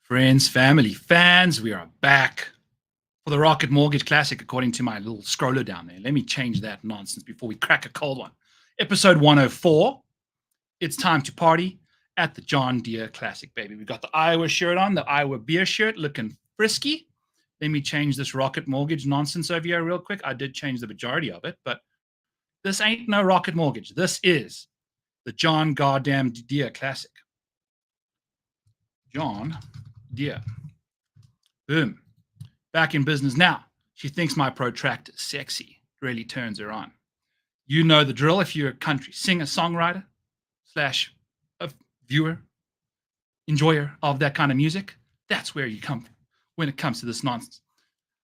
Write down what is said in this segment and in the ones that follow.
Friends, family, fans, we are back for the Rocket Mortgage Classic, according to my little scroller down there. Let me change that nonsense before we crack a cold one. Episode 104. It's time to party at the John Deere Classic, baby. We got the Iowa shirt on, the Iowa beer shirt, looking frisky. Let me change this Rocket Mortgage nonsense over here real quick. I did change the majority of it, but this ain't no Rocket Mortgage. This is the John goddamn Deere Classic. John Deere. Boom. Back in business now. She thinks my protractor is sexy. Really turns her on. You know the drill if you're a country singer, songwriter, / a viewer, enjoyer of that kind of music. That's where you come from when it comes to this nonsense.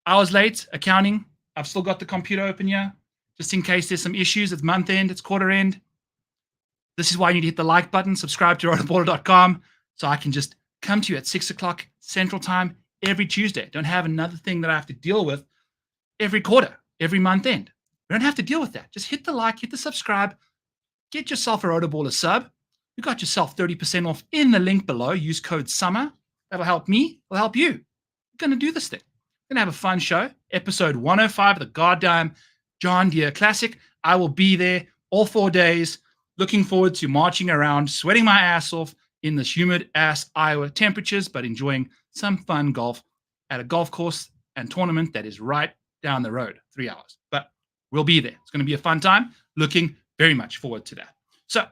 I was late, accounting. I've still got the computer open here, just in case there's some issues. It's month end, it's quarter end. This is why you need to hit the like button, subscribe to rotoballer.com, so I can just come to you at 6 o'clock Central Time every Tuesday. Don't have another thing that I have to deal with every quarter, every month end. You don't have to deal with that. Just hit the like, hit the subscribe, get yourself a Rotoballer sub. You got yourself 30% off in the link below. Use code SUMMER. That'll help me. It'll help you. We're going to do this thing. We're going to have a fun show. Episode 105 of the goddamn John Deere Classic. I will be there all 4 days. Looking forward to marching around, sweating my ass off in this humid-ass Iowa temperatures, but enjoying some fun golf at a golf course and tournament that is right down the road, 3 hours. But we'll be there. It's going to be a fun time. Looking very much forward to that. So,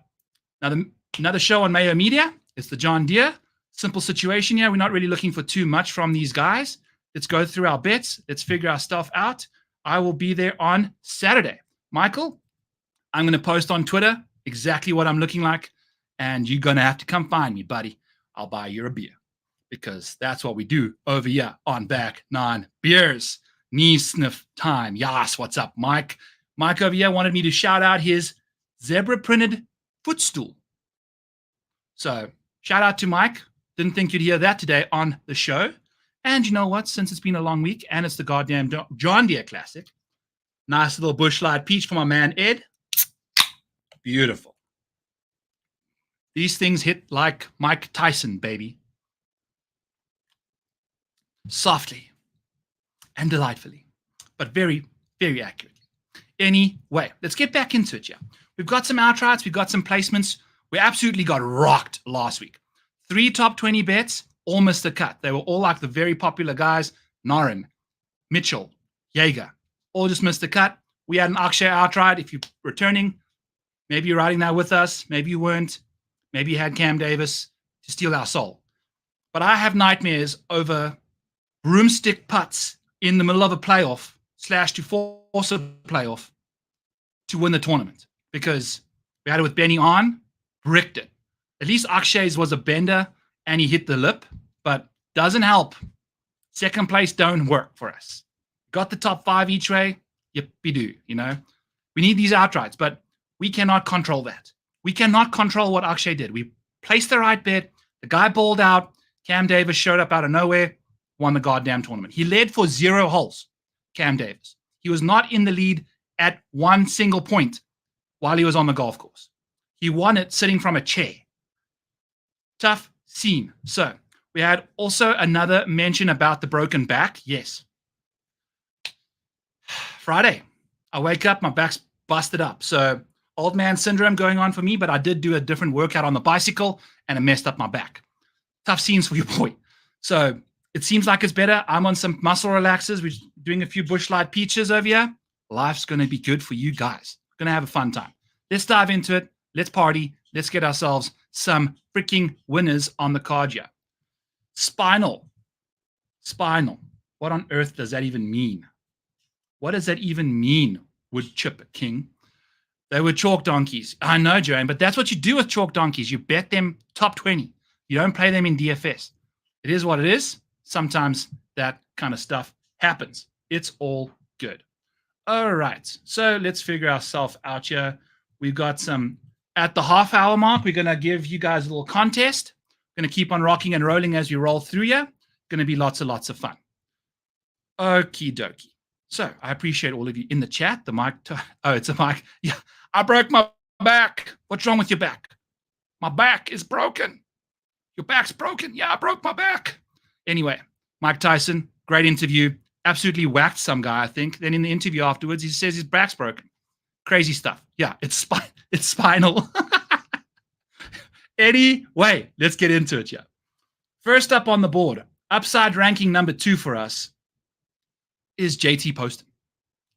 another show on Mayo Media. It's the John Deere. Simple situation here. We're not really looking for too much from these guys. Let's go through our bets. Let's figure our stuff out. I will be there on Saturday. Michael, I'm going to post on Twitter exactly what I'm looking like. And you're going to have to come find me, buddy. I'll buy you a beer because that's what we do over here on Back Nine Beers. Knee sniff time. Yas, what's up, Mike? Mike over here wanted me to shout out his zebra-printed footstool. So shout out to Mike. Didn't think you'd hear that today on the show. And you know what? Since it's been a long week and it's the goddamn John Deere Classic, nice little Busch Light Peach for my man Ed. Beautiful. These things hit like Mike Tyson, baby. Softly and delightfully, but very, very accurately. Anyway, let's get back into it, yeah. We've got some outrights. We've got some placements. We absolutely got rocked last week. 3 top 20 bets, all missed the cut. They were all like the very popular guys. Norin, Mitchell, Jaeger, all just missed the cut. We had an Akshay outright. If you're returning, maybe you're riding that with us. Maybe you weren't. Maybe you had Cam Davis to steal our soul. But I have nightmares over broomstick putts in the middle of a playoff / to force a playoff to win the tournament. Because we had it with Benny on, bricked it. At least Akshay's was a bender and he hit the lip, but doesn't help. Second place don't work for us. Got the top 5 each way. Yippee-doo, you know. We need these outrights, but we cannot control that. We cannot control what Akshay did. We placed the right bet. The guy balled out. Cam Davis showed up out of nowhere, won the goddamn tournament. He led for 0 holes, Cam Davis. He was not in the lead at one single point while he was on the golf course. He won it sitting from a chair. Tough scene. So we had also another mention about the broken back. Yes. Friday, I wake up, my back's busted up. So old man syndrome going on for me, but I did do a different workout on the bicycle and it messed up my back. Tough scenes for your boy. So it seems like it's better. I'm on some muscle relaxers. We're doing a few Busch Light Peaches over here. Life's going to be good for you guys. Going to have a fun time. Let's dive into it. Let's party. Let's get ourselves some freaking winners on the card here. Spinal. What on earth does that even mean? What does that even mean, Wood Chipper King? They were chalk donkeys. I know, Joanne, but that's what you do with chalk donkeys. You bet them top 20. You don't play them in DFS. It is what it is. Sometimes that kind of stuff happens. It's all good. All right. So let's figure ourselves out here. We've got some at the half hour mark. We're going to give you guys a little contest. Going to keep on rocking and rolling as we roll through here. Going to be lots of fun. Okie dokie. So I appreciate all of you in the chat. The mic. Oh, it's a mic. Yeah. I broke my back. What's wrong with your back? My back is broken. Your back's broken. Yeah, I broke my back. Anyway, Mike Tyson, great interview. Absolutely whacked some guy, I think. Then in the interview afterwards, he says his back's broken. Crazy stuff. Yeah, it's spinal. Anyway, let's get into it. Yeah. First up on the board, upside ranking number 2 for us is JT Poston.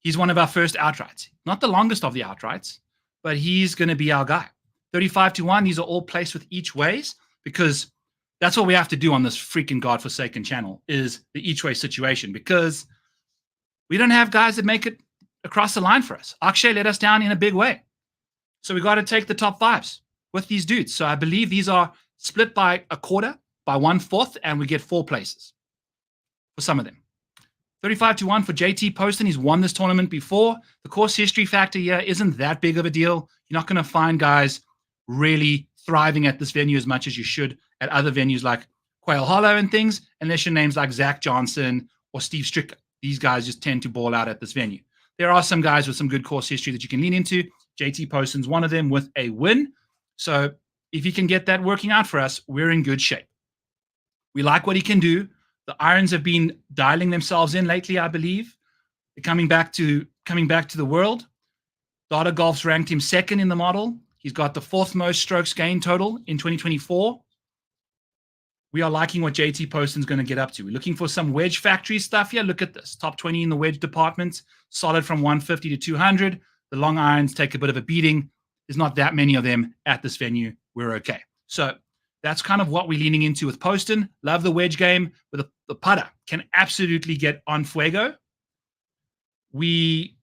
He's one of our first outrights. Not the longest of the outrights, but he's going to be our guy. 35-1. These are all placed with each ways because that's what we have to do on this freaking godforsaken channel is the each way situation because we don't have guys that make it across the line for us. Akshay let us down in a big way. So we got to take the top 5s with these dudes. So I believe these are split by a quarter, by 1/4, and we get 4 places for some of them. 35-1 for JT Poston. He's won this tournament before. The course history factor here isn't that big of a deal. You're not going to find guys really thriving at this venue as much as you should at other venues like Quail Hollow and things, unless your names like Zach Johnson or Steve Straka. These guys just tend to ball out at this venue. There are some guys with some good course history that you can lean into. JT Poston's one of them with a win. So if he can get that working out for us, we're in good shape. We like what he can do. The irons have been dialing themselves in lately, I believe. They're coming back to the world. Data Golf's ranked him 2nd in the model. He's got the 4th most strokes gained total in 2024. We are liking what JT Poston's going to get up to. We're looking for some wedge factory stuff here. Look at this. Top 20 in the wedge department. Solid from 150 to 200. The long irons take a bit of a beating. There's not that many of them at this venue. We're okay. So that's kind of what we're leaning into with Poston. Love the wedge game. But the putter can absolutely get on fuego. We've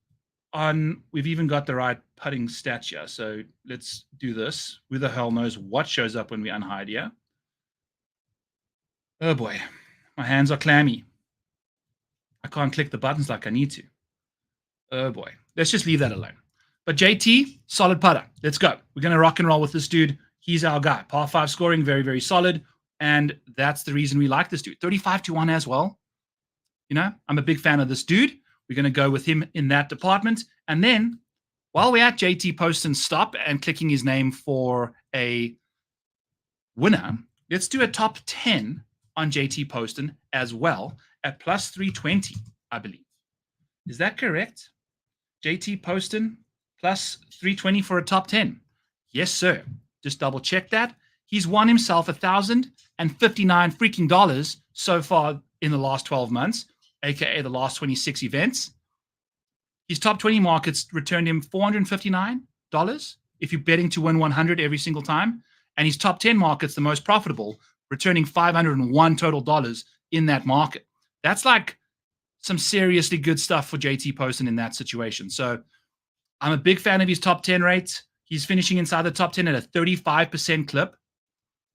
even got the right putting stats here. So let's do this. Who the hell knows what shows up when we unhide here? Oh boy, my hands are clammy. I can't click the buttons like I need to. Oh boy, let's just leave that alone. But JT, solid putter. Let's go. We're going to rock and roll with this dude. He's our guy. Par 5 scoring, very, very solid. And that's the reason we like this dude. 35-1 as well. You know, I'm a big fan of this dude. We're going to go with him in that department. And then while we're at JT Poston's stop and clicking his name for a winner, let's do a top 10 on JT Poston as well at plus 320, I believe. Is that correct? JT Poston plus 320 for a top 10. Yes, sir. Just double check that. He's won himself $1,059 freaking dollars so far in the last 12 months, aka the last 26 events. His top 20 markets returned him $459 if you're betting to win 100 every single time. And his top 10 markets, the most profitable, returning $501 total dollars in that market. That's like some seriously good stuff for JT Poston in that situation. So I'm a big fan of his top 10 rates. He's finishing inside the top 10 at a 35% clip.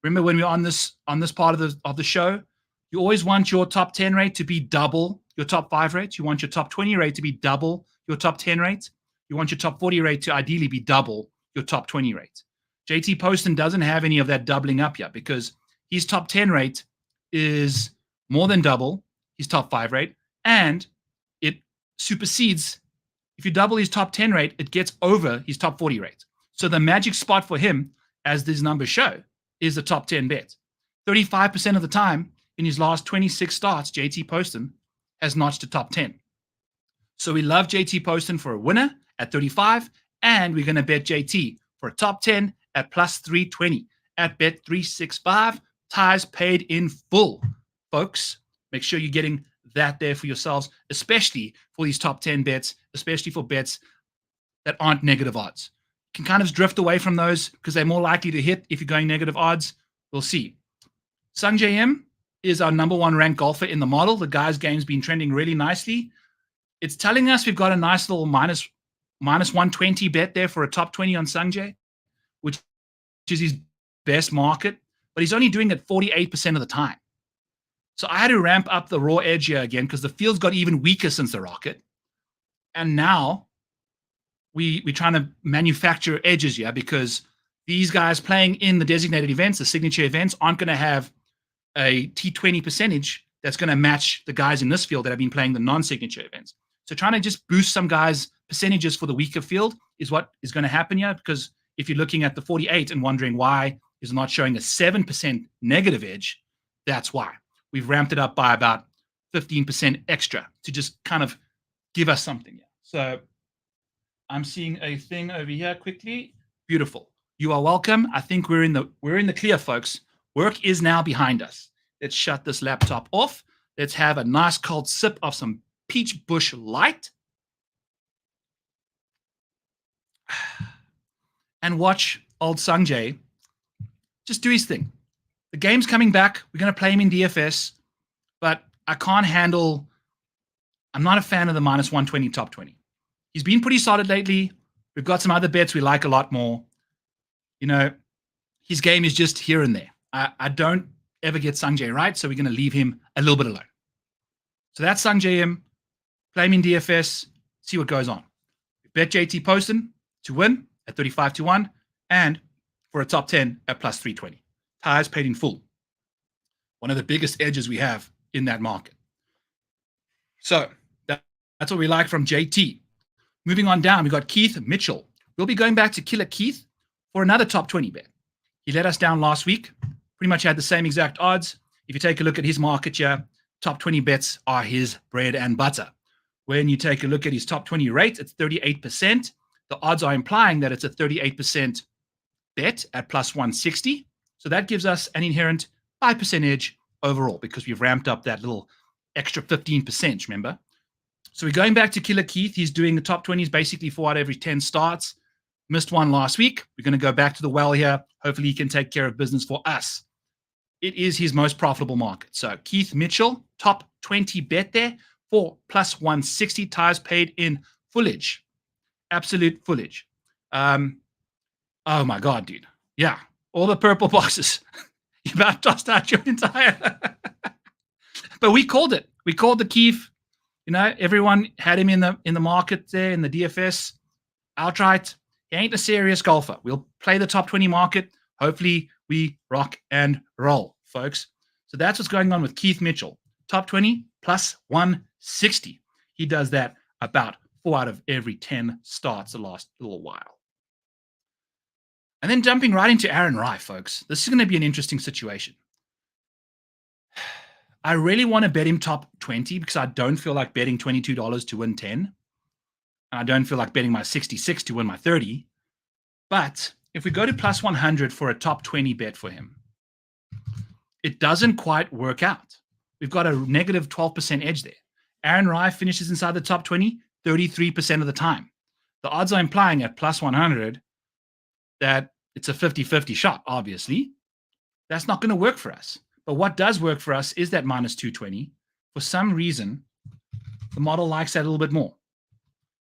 Remember when we're on this part of the show, you always want your top 10 rate to be double your top 5 rate. You want your top 20 rate to be double your top 10 rate. You want your top 40 rate to ideally be double your top 20 rate. JT Poston doesn't have any of that doubling up yet because his top 10 rate is more than double his top 5 rate, and it supersedes. If you double his top 10 rate, it gets over his top 40 rate. So the magic spot for him, as these numbers show, is the top 10 bet. 35% of the time in his last 26 starts, JT Poston has notched a top 10. So we love JT Poston for a winner at 35, and we're going to bet JT for a top 10 at plus 320 at bet 365. Ties paid in full, folks. Make sure you're getting that there for yourselves, especially for these top 10 bets, especially for bets that aren't negative odds. You can kind of drift away from those because they're more likely to hit if you're going negative odds. We'll see. Sunjae Im is our number 1 ranked golfer in the model. The guy's game's been trending really nicely. It's telling us we've got a nice little minus 120 bet there for a top 20 on Sunjae, which is his best market, but he's only doing it 48% of the time. So I had to ramp up the raw edge here again because the field's got even weaker since the rocket. And now we're trying to manufacture edges here because these guys playing in the designated events, the signature events, aren't going to have a T20 percentage that's going to match the guys in this field that have been playing the non-signature events. So trying to just boost some guys' percentages for the weaker field is what is going to happen here, because if you're looking at the 48 and wondering why is not showing a 7% negative edge, that's why. we've ramped it up by about 15% extra to just kind of give us something. So I'm seeing a thing over here quickly. Beautiful. You are welcome. I think we're in the clear, folks. Work is now behind us. Let's shut this laptop off. Let's have a nice cold sip of some Peach Bush Light and watch old Sunjae just do his thing. The game's coming back. We're going to play him in DFS, but I can't handle. I'm not a fan of the minus 120 top 20. He's been pretty solid lately. We've got some other bets we like a lot more. You know, his game is just here and there. I don't ever get Sunjae right, so we're going to leave him a little bit alone. So that's Sunjae Im. Play him in DFS, see what goes on. Bet JT Poston to win at 35-1 and for a top 10 at plus 320. Tires paid in full. One of the biggest edges we have in that market. So that's what we like from JT. Moving on down, we got Keith Mitchell. We'll be going back to Killer Keith for another top 20 bet. He let us down last week. Pretty much had the same exact odds. If you take a look at his market here, top 20 bets are his bread and butter. When you take a look at his top 20 rate, it's 38%. The odds are implying that it's a 38% bet at plus 160. So that gives us an inherent 5% edge overall because we've ramped up that little extra 15%, remember? So we're going back to Killer Keith. He's doing the top 20s basically 4 out of every 10 starts. Missed one last week. We're going to go back to the well here. Hopefully he can take care of business for us. It is his most profitable market. So Keith Mitchell, top 20 bet there for plus 160. Tires paid in fullage. Absolute fullage. Oh my God, dude. Yeah. All the purple boxes. You about tossed out your entire. But we called it. We called the Keith. You know, everyone had him in the market there in the DFS. Outright. He ain't a serious golfer. We'll play the top 20 market. Hopefully we rock and roll, folks. So that's what's going on with Keith Mitchell. Top 20 plus 160. He does that about 4 out of every 10 starts the last little while. And then jumping right into Aaron Rai, folks. This is going to be an interesting situation. I really want to bet him top 20 because I don't feel like betting $22 to win 10. And I don't feel like betting my 66 to win my 30. But if we go to plus 100 for a top 20 bet for him, it doesn't quite work out. We've got a negative 12% edge there. Aaron Rai finishes inside the top 20 33% of the time. The odds are implying at plus 100 that it's a 50-50 shot, obviously. That's not going to work for us. But what does work for us is that minus 220. For some reason, the model likes that a little bit more.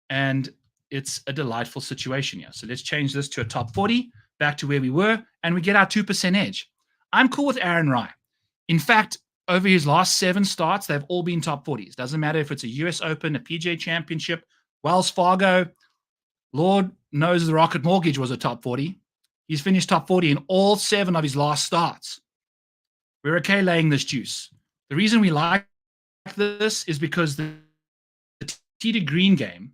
And it's a delightful situation here. So let's change this to a top 40, back to where we were, and we get our 2% edge. I'm cool with Aaron Rai. In fact, over his last 7 starts, they've all been top 40s. Doesn't matter if it's a US Open, a PGA Championship, Wells Fargo. Lord knows the Rocket Mortgage was a top 40. He's finished top 40 in all 7 of his last starts. We're okay laying this juice. The reason we like this is because the tee to green game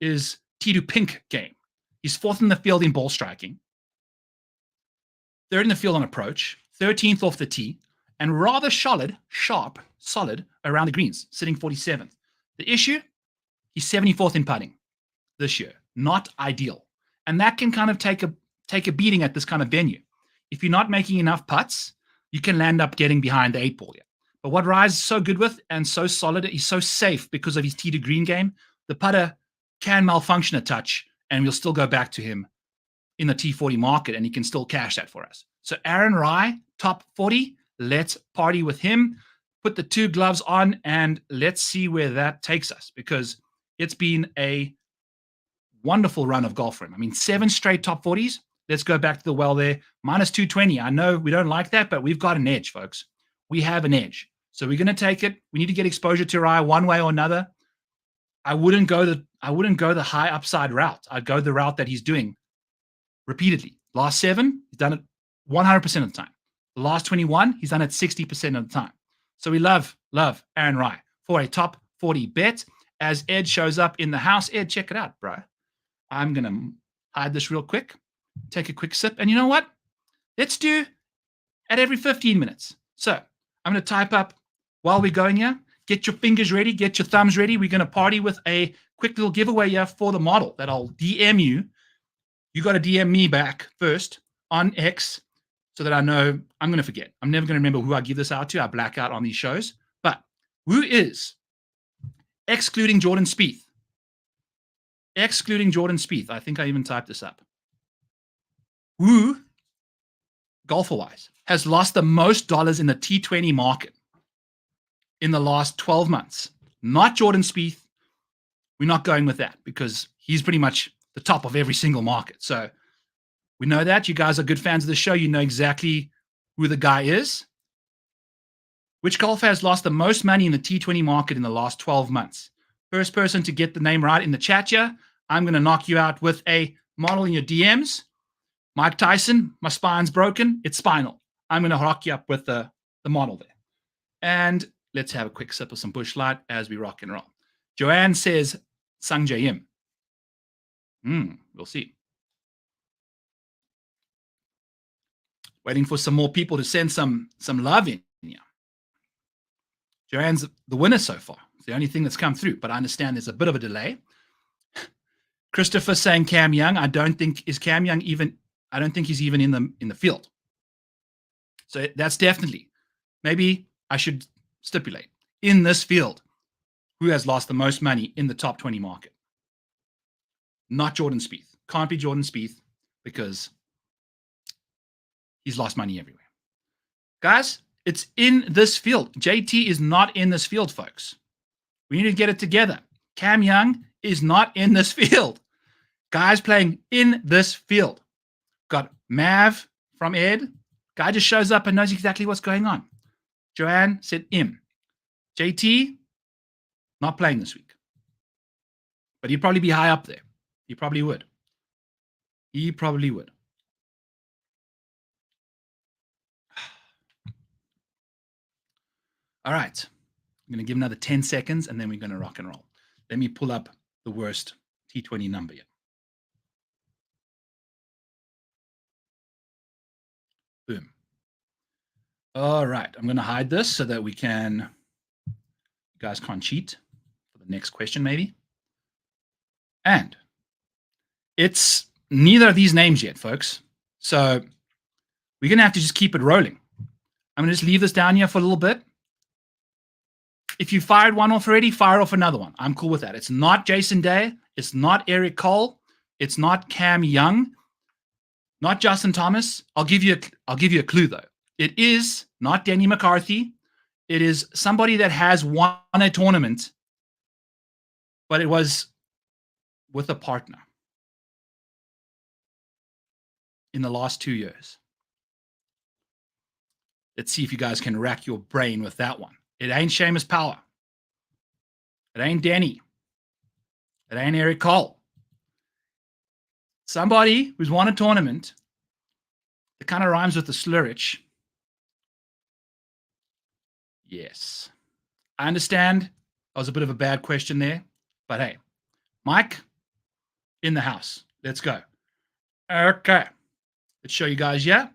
is tee to pink game. He's 4th in the field in ball striking, 3rd in the field on approach, 13th off the tee, and rather solid around the greens, sitting 47th. The issue, he's 74th in putting this year. Not ideal. And that can kind of take a beating at this kind of venue. If you're not making enough putts, you can land up getting behind the 8 ball here. But what Rise is so good with and so solid, he's so safe because of his tee to green game, the putter can malfunction a touch and we'll still go back to him in the T40 market and he can still cash that for us. So Aaron Rai, top 40, let's party with him. Put the 2 gloves on and let's see where that takes us because it's been a wonderful run of golf for him. I mean, 7 straight top 40s. Let's go back to the well there. Minus 220. I know we don't like that, but we've got an edge, folks. We have an edge. So we're going to take it. We need to get exposure to Rai one way or another. I wouldn't go the high upside route. I'd go the route that he's doing repeatedly. Last 7, he's done it 100% of the time. The last 21, he's done it 60% of the time. So we love Aaron Rai for a top 40 bet. As Ed shows up in the house, Ed, check it out, bro. I'm going to hide this real quick, take a quick sip. And you know what? Let's do at every 15 minutes. So I'm going to type up while we're going here. Get your fingers ready. Get your thumbs ready. We're going to party with a quick little giveaway here for the model that I'll DM you. You got to DM me back first on X so that I know I'm going to forget. I'm never going to remember who I give this out to. I black out on these shows. But who is, excluding Jordan Spieth, I think I even typed this up, who, golfer-wise, has lost the most dollars in the T20 market in the last 12 months? Not Jordan Spieth. We're not going with that because he's pretty much the top of every single market. So we know that. You guys are good fans of the show. You know exactly who the guy is. Which golfer has lost the most money in the T20 market in the last 12 months? First person to get the name right in the chat here, I'm going to knock you out with a model in your DMs. Mike Tyson, my spine's broken. It's spinal. I'm going to rock you up with the model there. And let's have a quick sip of some Busch Light as we rock and roll. Joanne says Sunjae Im. We'll see. Waiting for some more people to send some love in. Yeah. Joanne's the winner so far. It's the only thing that's come through, but I understand there's a bit of a delay. Christopher saying Cam Young. I don't think he's even in the field. So that's definitely, maybe I should stipulate, in this field, who has lost the most money in the top 20 market? Not Jordan Spieth. Can't be Jordan Spieth because he's lost money everywhere. Guys, it's in this field. JT is not in this field, folks. We need to get it together. Cam Young is not in this field. Guys playing in this field. Got Mav from Ed. Guy just shows up and knows exactly what's going on. Joanne said Im. JT, not playing this week. But he'd probably be high up there. He probably would. He probably would. All right. I'm going to give another 10 seconds, and then we're going to rock and roll. Let me pull up the worst T20 number yet. Boom. All right. I'm going to hide this so that we can, you guys can't cheat for the next question maybe. And it's neither of these names yet, folks. So we're going to have to just keep it rolling. I'm going to just leave this down here for a little bit. If you fired one off already, fire off another one. I'm cool with that. It's not Jason Day. It's not Eric Cole. It's not Cam Young. Not Justin Thomas. I'll give you a clue though. It is not Denny McCarthy. It is somebody that has won a tournament, but it was with a partner in the last 2 years. Let's see if you guys can rack your brain with that one. It ain't Seamus Power. It ain't Denny. It ain't Eric Cole. Somebody who's won a tournament that kind of rhymes with the Slurich. Yes. I understand that was a bit of a bad question there, but hey, Mike, in the house. Let's go. Okay. Let's show you guys, yeah.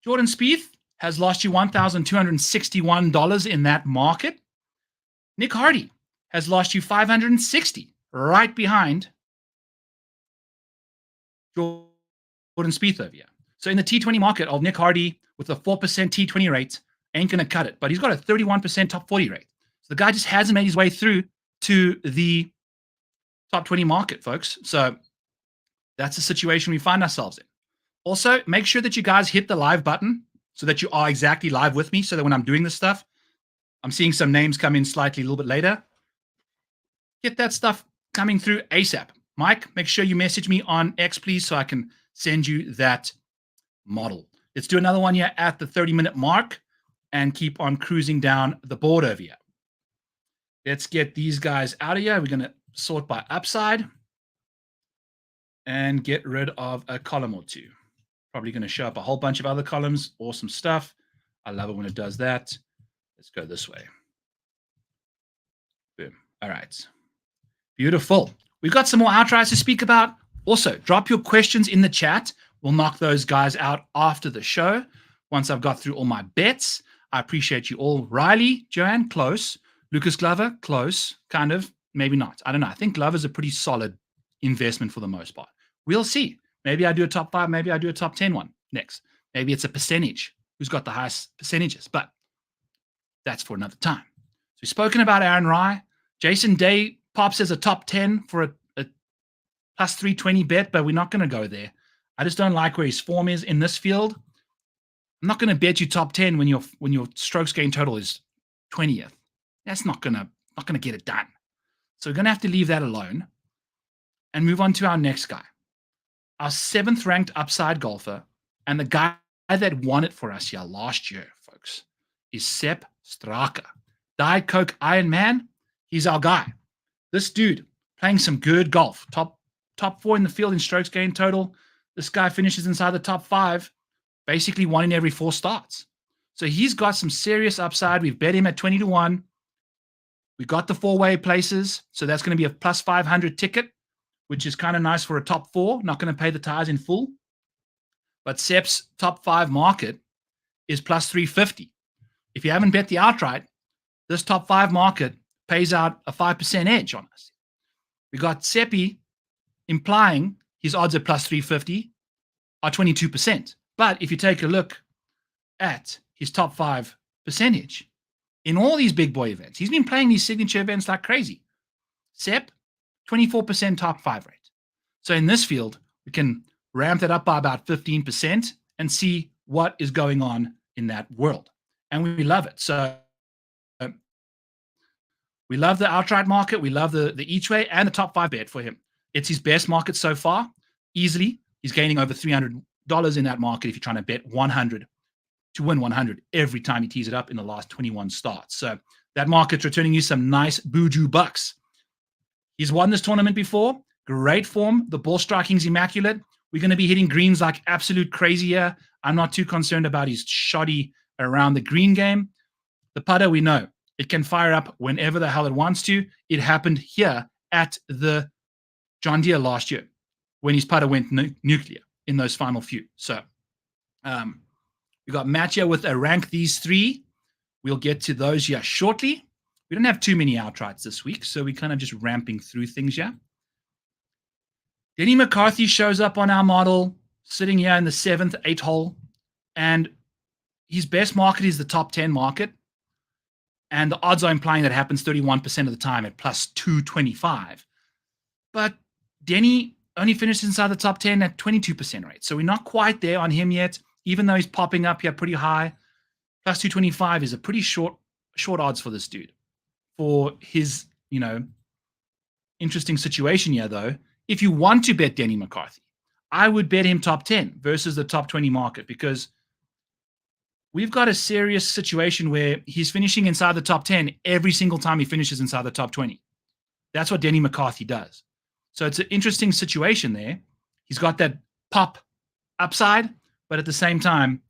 Jordan Spieth has lost you $1,261 in that market. Nick Hardy has lost you $560, right behind Jordan Spieth over here. So in the T20 market of Nick Hardy with a 4% T20 rate, ain't going to cut it. But he's got a 31% top 40 rate. So the guy just hasn't made his way through to the top 20 market, folks. So that's the situation we find ourselves in. Also, make sure that you guys hit the live button so that you are exactly live with me, so that when I'm doing this stuff, I'm seeing some names come in slightly a little bit later. Get that stuff coming through ASAP. Mike, make sure you message me on X, please, so I can send you that model. Let's do another one here at the 30-minute mark and keep on cruising down the board over here. Let's get these guys out of here. We're going to sort by upside and get rid of a column or two. Probably going to show up a whole bunch of other columns. Awesome stuff. I love it when it does that. Let's go this way. Boom. All right. Beautiful. We've got some more outrights to speak about. Also, drop your questions in the chat. We'll knock those guys out after the show. Once I've got through all my bets, I appreciate you all. Riley, Joanne, close. Lucas Glover, close. Kind of, maybe not. I don't know. I think Glover's a pretty solid investment for the most part. We'll see. Maybe I do a top 5. Maybe I do a top 10 one next. Maybe it's a percentage. Who's got the highest percentages? But that's for another time. So we've spoken about Aaron Rye. Jason Day pops as a top 10 for a plus 320 bet, but we're not going to go there. I just don't like where his form is in this field. I'm not going to bet you top 10 when your strokes gain total is 20th. That's not going to get it done. So we're going to have to leave that alone and move on to our next guy. Our 7th ranked upside golfer, and the guy that won it for us here last year, folks, is Sepp Straka. Diet Coke Iron Man, he's our guy. This dude playing some good golf, top 4 in the field in strokes gained total. This guy finishes inside the top 5, basically 1 in every 4 starts. So he's got some serious upside. We've bet him at 20 to 1. We got the 4-way places, so that's going to be a plus 500 ticket, which is kind of nice for a top 4. Not going to pay the tires in full. But Sepp's top 5 market is plus 350. If you haven't bet the outright, this top 5 market pays out a 5% edge on us. We got Seppi implying his odds at plus 350 are 22%. But if you take a look at his top 5 percentage in all these big boy events, he's been playing these signature events like crazy. Sepp, 24% top 5 rate. So in this field, we can ramp that up by about 15% and see what is going on in that world. And we love it. So we love the outright market. We love the each way and the top 5 bet for him. It's his best market so far. Easily, he's gaining over $300 in that market if you're trying to bet 100 to win 100 every time he tees it up in the last 21 starts. So that market's returning you some nice buju bucks. He's won this tournament before. Great form. The ball striking's immaculate. We're going to be hitting greens like absolute crazy here. I'm not too concerned about his shoddy around the green game. The putter, we know. It can fire up whenever the hell it wants to. It happened here at the John Deere last year when his putter went nuclear in those final few. So we got Matt here with a rank these 3. We'll get to those here shortly. We don't have too many outrights this week, so we're kind of just ramping through things here. Denny McCarthy shows up on our model, sitting here in the 7th, 8th hole, and his best market is the top 10 market, and the odds are implying that happens 31% of the time at plus 225. But Denny only finished inside the top 10 at 22% rate, so we're not quite there on him yet, even though he's popping up here pretty high. Plus 225 is a pretty short odds for this dude. For his, interesting situation here, though, if you want to bet Denny McCarthy, I would bet him top 10 versus the top 20 market, because we've got a serious situation where he's finishing inside the top 10 every single time he finishes inside the top 20. That's what Denny McCarthy does. So it's an interesting situation there. He's got that pop upside, but at the same time,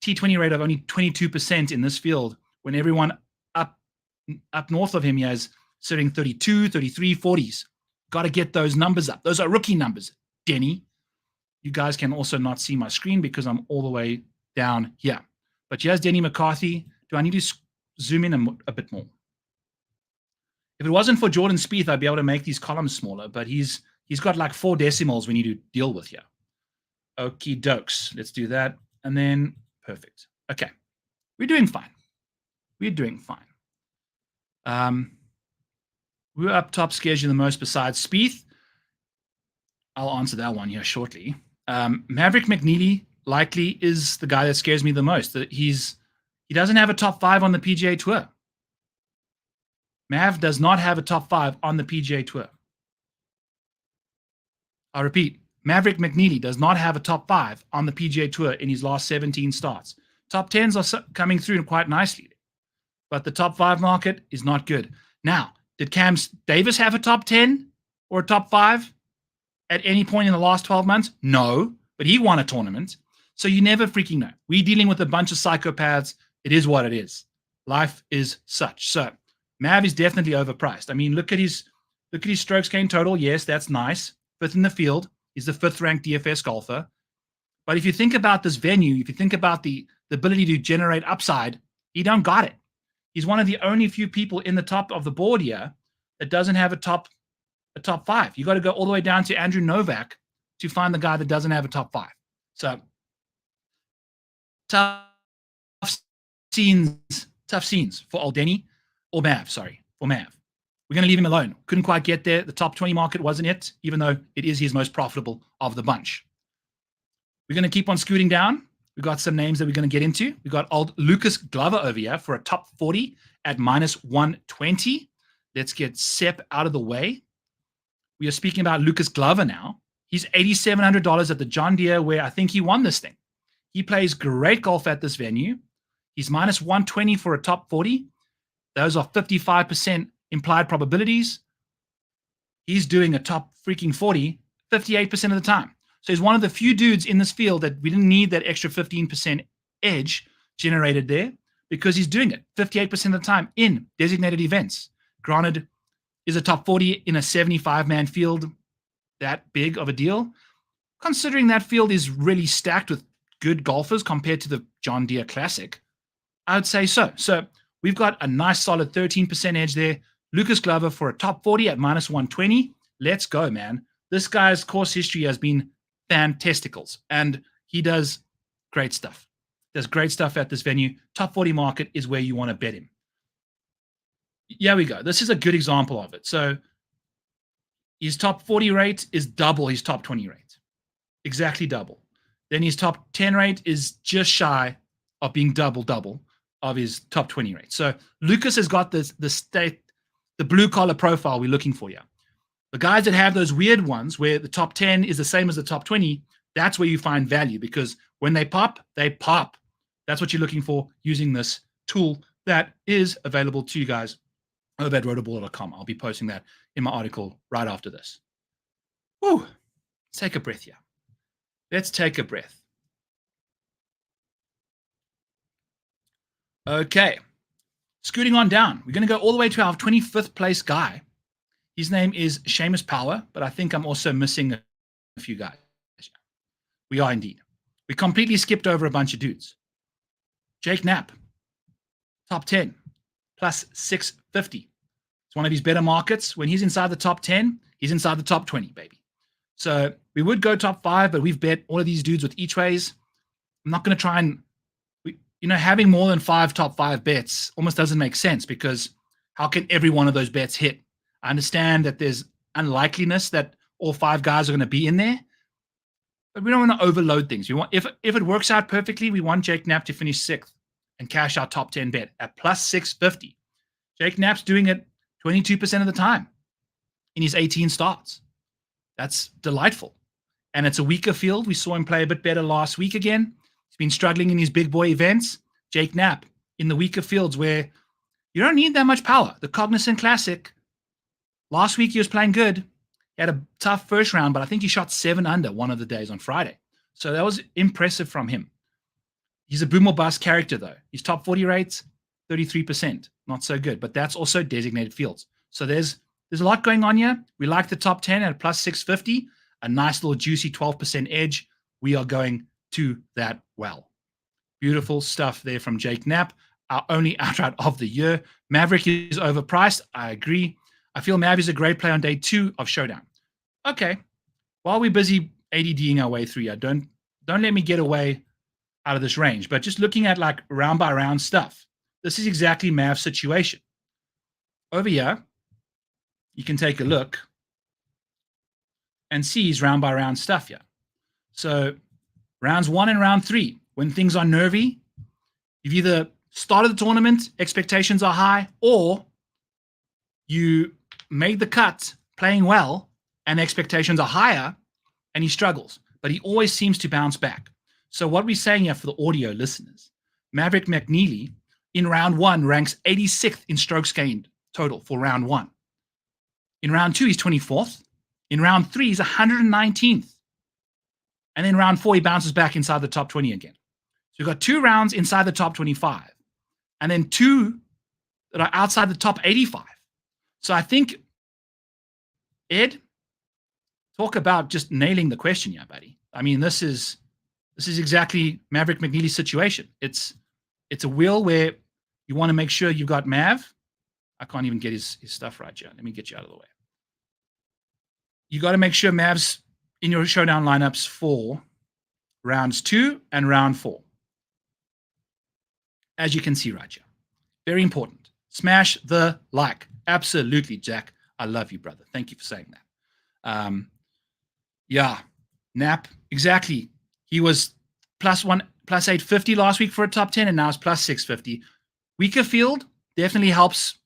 T20 rate of only 22% in this field when everyone up north of him he has sitting 32, 33, 40s. Got to get those numbers up. Those are rookie numbers, Denny. You guys can also not see my screen because I'm all the way down here. But here's Denny McCarthy. Do I need to zoom in a bit more? If it wasn't for Jordan Spieth, I'd be able to make these columns smaller, but he's got like 4 decimals we need to deal with here. Okie dokes. Let's do that. And then, perfect. Okay. We're doing fine. We're doing fine. We're up top scares you the most besides Spieth. I'll answer that one here shortly. Maverick McNeely likely is the guy that scares me the most. He doesn't have a top 5 on the PGA Tour. Mav does not have a top 5 on the PGA Tour. I'll repeat. Maverick McNeely does not have a top 5 on the PGA Tour in his last 17 starts. Top 10s are coming through quite nicely, but the top 5 market is not good. Now, did Cam Davis have a top 10 or a top 5 at any point in the last 12 months? No, but he won a tournament. So you never freaking know. We're dealing with a bunch of psychopaths. It is what it is. Life is such. So Mav is definitely overpriced. I mean, look at his strokes gained total. Yes, that's nice. 5th in the field. He's the 5th ranked DFS golfer. But if you think about this venue, if you think about the ability to generate upside He don't got it. He's one of the only few people in the top of the board here that doesn't have a top 5. You got to go all the way down to Andrew Novak to find the guy that doesn't have a top 5. So tough scenes for old Denny or Mav. Sorry, for Mav. We're going to leave him alone. Couldn't quite get there. The top 20 market wasn't it, even though it is his most profitable of the bunch. We're going to keep on scooting down. We got some names that we're going to get into. We got old Lucas Glover over here for a top 40 at -120. Let's get Sepp out of the way. We are speaking about Lucas Glover now. He's $8,700 at the John Deere, where I think he won this thing. He plays great golf at this venue. He's -120 for a top 40. Those are 55% implied probabilities. He's doing a top freaking 40 58% of the time. So he's one of the few dudes in this field that we didn't need that extra 15% edge generated there, because he's doing it 58% of the time in designated events. Granted, is a top 40 in a 75-man field that big of a deal? Considering that field is really stacked with good golfers compared to the John Deere Classic, I would say so. So we've got a nice solid 13% edge there. Lucas Glover for a top 40 at -120. Let's go, man. This guy's course history has been fantasticals, and he does great stuff. Does great stuff at this venue. Top 40 market is where you want to bet him. Yeah, we go. This is a good example of it. So his top 40 rate is double his top 20 rate. Exactly double. Then his top 10 rate is just shy of being double of his top 20 rate. So Lucas has got the blue collar profile we're looking for here. The guys that have those weird ones where the top 10 is the same as the top 20, that's where you find value, because when they pop, they pop. That's what you're looking for using this tool that is available to you guys over at rotoballer.com. I'll be posting that in my article right after this. Woo! Let's take a breath here. Let's take a breath. Okay. Scooting on down. We're going to go all the way to our 25th place guy. His name is Seamus Power, but I think I'm also missing a few guys. We are indeed. We completely skipped over a bunch of dudes. Jake Knap, top 10, +650. It's one of his better markets. When he's inside the top 10, he's inside the top 20, baby. So we would go top 5, but we've bet all of these dudes with each ways. I'm not going to try and, having more than 5 top 5 bets almost doesn't make sense, because how can every one of those bets hit? I understand that there's unlikeliness that all 5 guys are going to be in there, but we don't want to overload things. We want, if it works out perfectly, we want Jake Knap to finish 6th and cash our top 10 bet at +650. Jake Knap's doing it 22% of the time in his 18 starts. That's delightful. And it's a weaker field. We saw him play a bit better last week again. He's been struggling in his big boy events. Jake Knap in the weaker fields where you don't need that much power. The Cognizant Classic, last week he was playing good. He had a tough first round, but I think he shot 7 under one of the days on Friday. So that was impressive from him. He's a boom or bust character, though. His top 40 rates, 33%. Not so good, but that's also designated fields. So there's a lot going on here. We like the top 10 at +650, a nice little juicy 12% edge. We are going to that well. Beautiful stuff there from Jake Knap, our only outright of the year. Maverick is overpriced. I agree. I feel Mav is a great play on day 2 of Showdown. Okay. While we're busy ADDing our way through here, don't let me get away out of this range. But just looking at like round by round stuff, this is exactly Mav's situation. Over here, you can take a look and see his round by round stuff here. So rounds 1 and round 3, when things are nervy, you've either started the tournament, expectations are high, or you made the cut playing well and expectations are higher and he struggles, but he always seems to bounce back. So what we're saying here for the audio listeners, Maverick McNeely in round 1 ranks 86th in strokes gained total for round 1. In round 2, he's 24th. In round 3, he's 119th. And then round 4, he bounces back inside the top 20 again. So we've got 2 rounds inside the top 25 and then 2 that are outside the top 85. So I think, Ed, talk about just nailing the question here, buddy. I mean, this is exactly Maverick McNeely's situation. It's a wheel where You want to make sure you've got Mav. I can't even get his stuff right here. Let me get you out of the way. You got to make sure Mav's in your showdown lineups for rounds 2 and round 4. As you can see right here. Very important. Smash the like. Absolutely, Jack. I love you, brother. Thank you for saying that. Yeah, Knap, exactly. He was plus 850 last week for a top 10, and now it's plus 650. Weaker field definitely helps,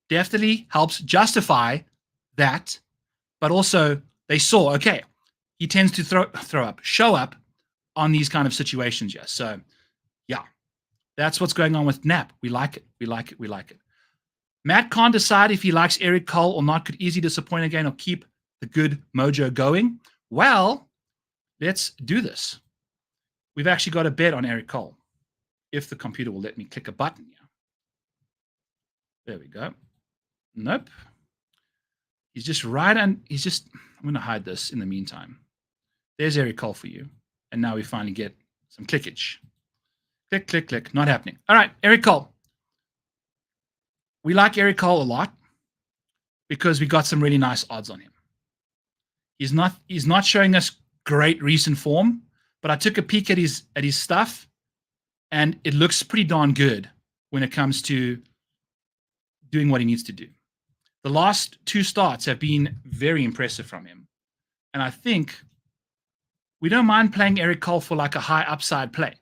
definitely helps justify that. But also, they saw, okay, he tends to show up on these kind of situations. Yes. So, yeah, that's what's going on with Knap. We like it. We like it. We like it. Matt can't decide if he likes Eric Cole or not. Could easily disappoint again or keep the good mojo going. Well, let's do this. We've actually got a bet on Eric Cole. If the computer will let me click a button here. There we go. Nope. He's just right on. I'm going to hide this in the meantime. There's Eric Cole for you. And now we finally get some clickage. Click, click, click. Not happening. All right, Eric Cole. We like Eric Cole a lot because we got some really nice odds on him. He's not showing us great recent form, but I took a peek at his stuff, and it looks pretty darn good when it comes to doing what he needs to do. The last 2 starts have been very impressive from him, and I think we don't mind playing Eric Cole for like a high upside play.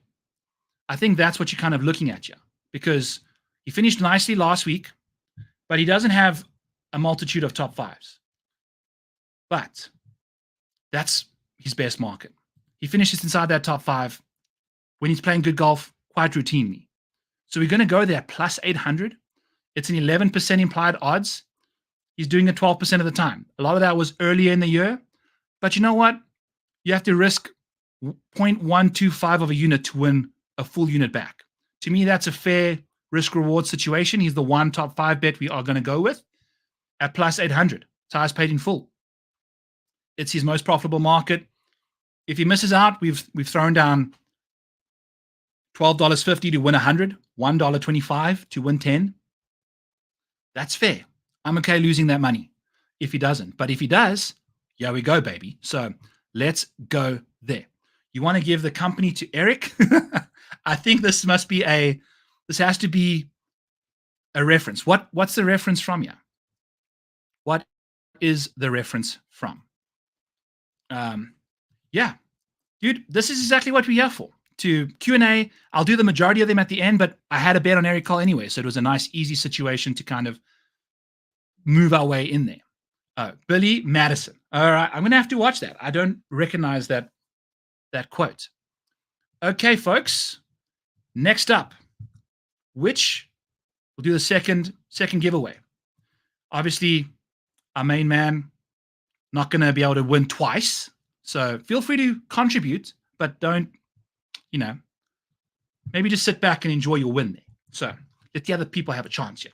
I think that's what you're kind of looking at here, because he finished nicely last week, but he doesn't have a multitude of top 5s. But that's his best market. He finishes inside that top 5 when he's playing good golf quite routinely. So we're going to go there plus 800. It's an 11% implied odds. He's doing it 12% of the time. A lot of that was earlier in the year. But you know what? You have to risk 0.125 of a unit to win a full unit back. To me, that's a fair risk-reward situation. He's the one top 5 bet we are going to go with at plus 800. Tires paid in full. It's his most profitable market. If he misses out, we've thrown down $12.50 to win 100, $1.25 to win 10. That's fair. I'm okay losing that money if he doesn't. But if he does, yeah, we go, baby. So let's go there. You want to give the company to Eric? I think this has to be a reference. What's the reference from here? What is the reference from? Yeah, dude, this is exactly what we're here for. To Q&A, I'll do the majority of them at the end, but I had a bet on Eric Cole anyway, so it was a nice, easy situation to kind of move our way in there. Billy Madison. All right, I'm going to have to watch that. I don't recognize that quote. Okay, folks. Next up, we'll do the second giveaway. Obviously, our main man not going to be able to win twice. So feel free to contribute, but don't, maybe just sit back and enjoy your win there. So let the other people have a chance here.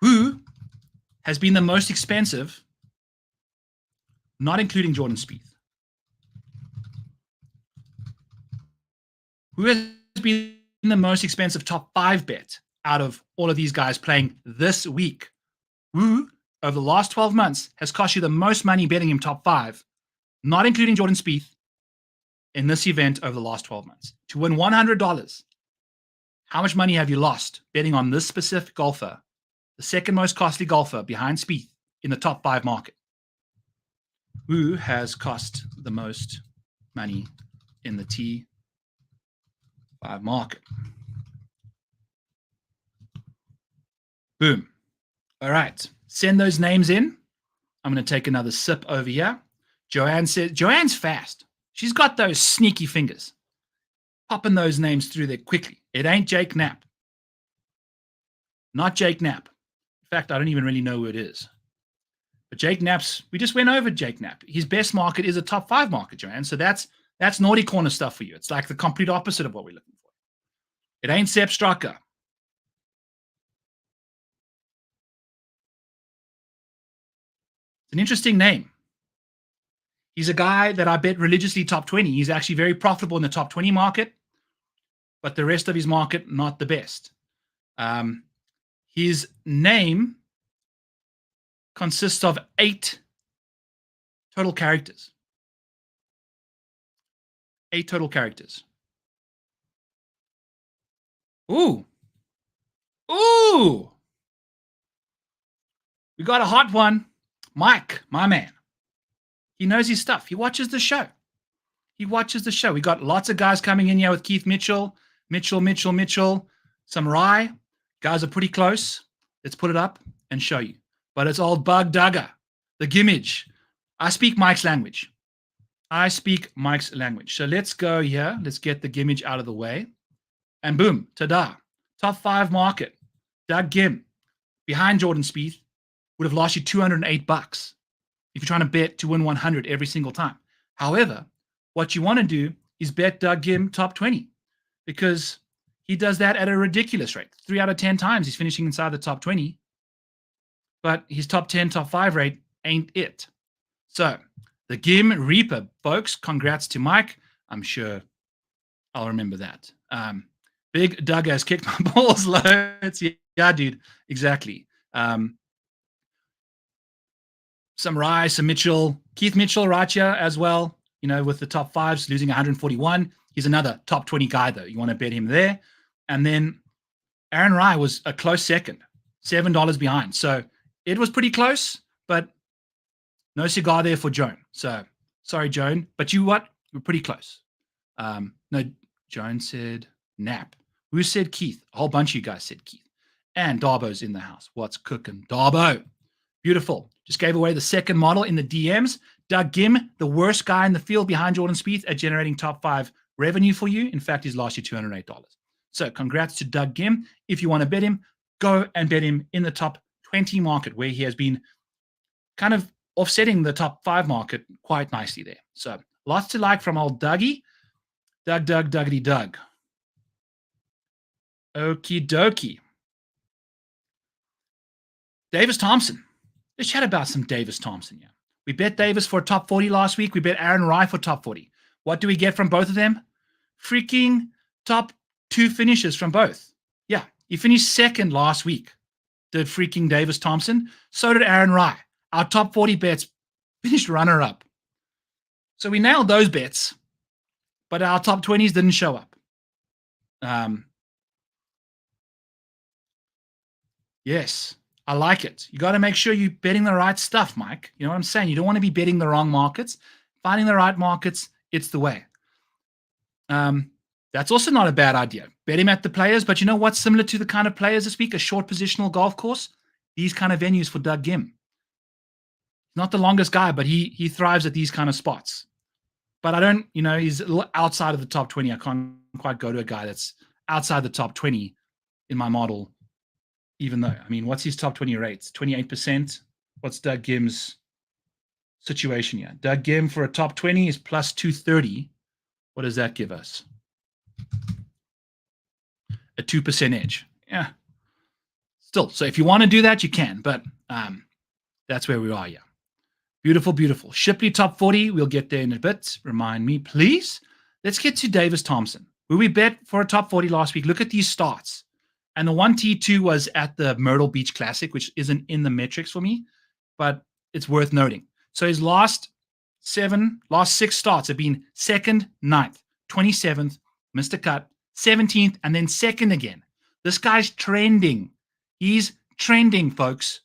Who has been the most expensive, not including Jordan Spieth? Who has been the most expensive top 5 bet out of all of these guys playing this week? Who, over the last 12 months, has cost you the most money betting him top 5, not including Jordan Spieth, in this event over the last 12 months? To win $100, how much money have you lost betting on this specific golfer, the second most costly golfer behind Spieth in the top 5 market? Who has cost the most money in the T5 market? Boom. All right. Send those names in. I'm going to take another sip over here. Joanne says, Joanne's fast. She's got those sneaky fingers. Popping those names through there quickly. It ain't Jake Knap. Not Jake Knap. In fact, I don't even really know who it is. But Jake Knap's, we just went over Jake Knap. His best market is a top 5 market, Joanne. So that's naughty corner stuff for you. It's like the complete opposite of what we're looking for. It ain't Sepp Straka. It's an interesting name. He's a guy that I bet religiously top 20. He's actually very profitable in the top 20 market. but the rest of his market, not the best. His name consists of 8 total characters. 8 total characters. Ooh. Ooh. We got a hot one. Mike, my man. He knows his stuff. He watches the show. He watches the show. We got lots of guys coming in here with Keith Mitchell, some rye. Guys are pretty close. Let's put it up and show you. But it's old Bug Dugger, the gimmage. I speak Mike's language. So let's go here. Let's get the gimmage out of the way. And boom, ta-da. Top 5 market. Doug Gim, behind Jordan Spieth, would have lost you $208 if you're trying to bet to win 100 every single time. However, what you want to do is bet Doug Gim top 20 because he does that at a ridiculous rate. 3 out of 10 times he's finishing inside the top 20, but his top 10, top 5 rate ain't it. So the Gim Reaper, folks, congrats to Mike. I'm sure I'll remember that. Big Doug has kicked my balls low. Yeah, dude, exactly. Some Rye, some Mitchell, Keith Mitchell right here as well, you know, with the top 5s, losing 141. He's another top 20 guy, though. You want to bet him there. And then Aaron Rye was a close second, $7 behind. So it was pretty close, but no cigar there for Joan. So sorry, Joan, but you what? We're pretty close. No, Joan said Knap. Who said Keith? A whole bunch of you guys said Keith. And Darbo's in the house. What's cooking? Darbo. Beautiful. Just gave away the second model in the DMs. Doug Gim, the worst guy in the field behind Jordan Spieth at generating top 5 revenue for you. In fact, he's lost you $208. So congrats to Doug Gim. If you want to bet him, go and bet him in the top 20 market where he has been kind of offsetting the top 5 market quite nicely there. So lots to like from old Dougie. Duggity Doug. Okie dokie. Davis Thompson. Let's chat about some Davis Thompson. Yeah, we bet Davis for top 40 last week. We bet Aaron Rye for top 40. What do we get from both of them? Freaking top 2 finishes from both. Yeah, he finished second last week. Did freaking Davis Thompson. So did Aaron Rye. Our top 40 bets finished runner-up. So we nailed those bets, but our top 20s didn't show up. Yes. I like it. You got to make sure you're betting the right stuff, Mike. You know what I'm saying? You don't want to be betting the wrong markets. Finding the right markets, it's the way. That's also not a bad idea. Bet him at the players, but you know what's similar to the kind of players this week? A short positional golf course? These kind of venues for Doug Gim. Not the longest guy, but he thrives at these kind of spots. But I don't, you know, he's a little outside of the top 20. I can't quite go to a guy that's outside the top 20 in my model. Even though, I mean, what's his top 20 rates? 28%. What's Doug Gim's situation here? Doug Gim for a top 20 is plus 230. What does that give us? A 2% edge. Yeah. Still, so if you want to do that, you can. But that's where we are, yeah. Beautiful, beautiful. Shipley top 40. We'll get there in a bit. Remind me, please. Let's get to Davis Thompson. Who we bet for a top 40 last week. Look at these starts. And the 1T2 was at the Myrtle Beach Classic, which isn't in the metrics for me, but it's worth noting. So his last 6 starts have been 2nd, 9th, 27th, missed a cut, 17th, and then 2nd again. This guy's trending. He's trending, folks.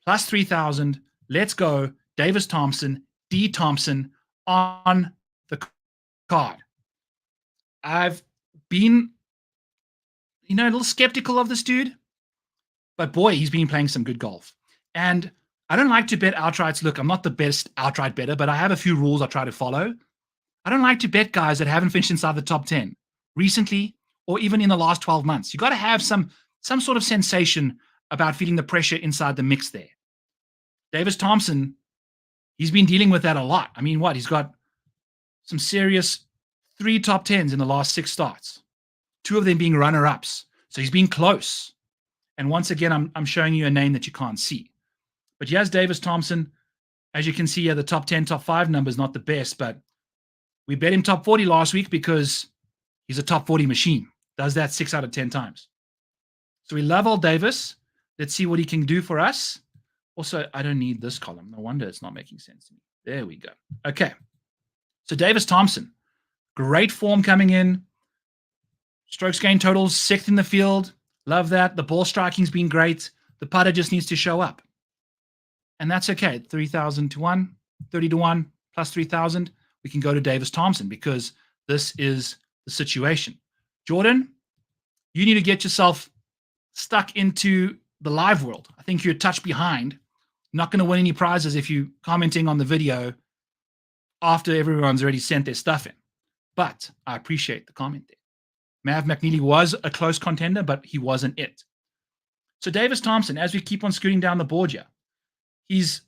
Plus 3,000. Let's go. Davis Thompson, D. Thompson on the card. I've been, you know, a little skeptical of this dude, but boy, he's been playing some good golf. And I don't like to bet outrights. Look, I'm not the best outright bettor, but I have a few rules I try to follow. I don't like to bet guys that haven't finished inside the top 10 recently or even in the last 12 months. You got to have some sort of sensation about feeling the pressure inside the mix there. Davis Thompson, he's been dealing with that a lot. I mean, what? He's got some serious 3 top 10s in the last 6 starts. 2 of them being runner-ups. So he's been close. And once again, I'm showing you a name that you can't see. But yes, Davis Thompson, as you can see here, the top 10, top 5 number is not the best, but we bet him top 40 last week because He's a top 40 machine. Does that 6 out of 10 times. So we love old Davis. Let's see what he can do for us. Also, I don't need this column. No wonder it's not making sense to me. There we go. Okay. So Davis Thompson, great form coming in. Strokes gain totals, 6th in the field. Love that. The ball striking's been great. The putter just needs to show up. And that's okay. 3,000 to 1, 30 to 1, plus 3,000. We can go to Davis Thompson because this is the situation. Jordan, you need to get yourself stuck into the live world. I think you're a touch behind. Not going to win any prizes if you're commenting on the video after everyone's already sent their stuff in. But I appreciate the comment there. Mav McNeely was a close contender, but he wasn't it. So Davis Thompson, as we keep on scooting down the board here, he's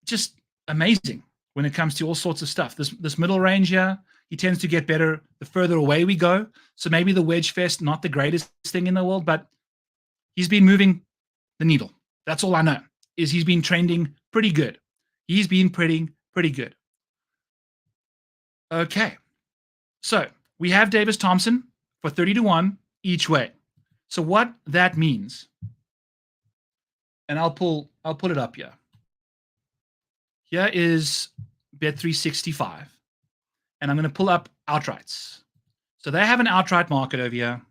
just amazing when it comes to all sorts of stuff. This middle range here, he tends to get better the further away we go. So maybe the wedge fest, not the greatest thing in the world, but he's been moving the needle. That's all I know, is he's been trending pretty good. He's been pretty good. Okay. So we have Davis Thompson for 30 to 1 each way. So what that means, and I'll pull it up here. Here is Bet365, and I'm going to pull up outrights. So they have an outright market over here.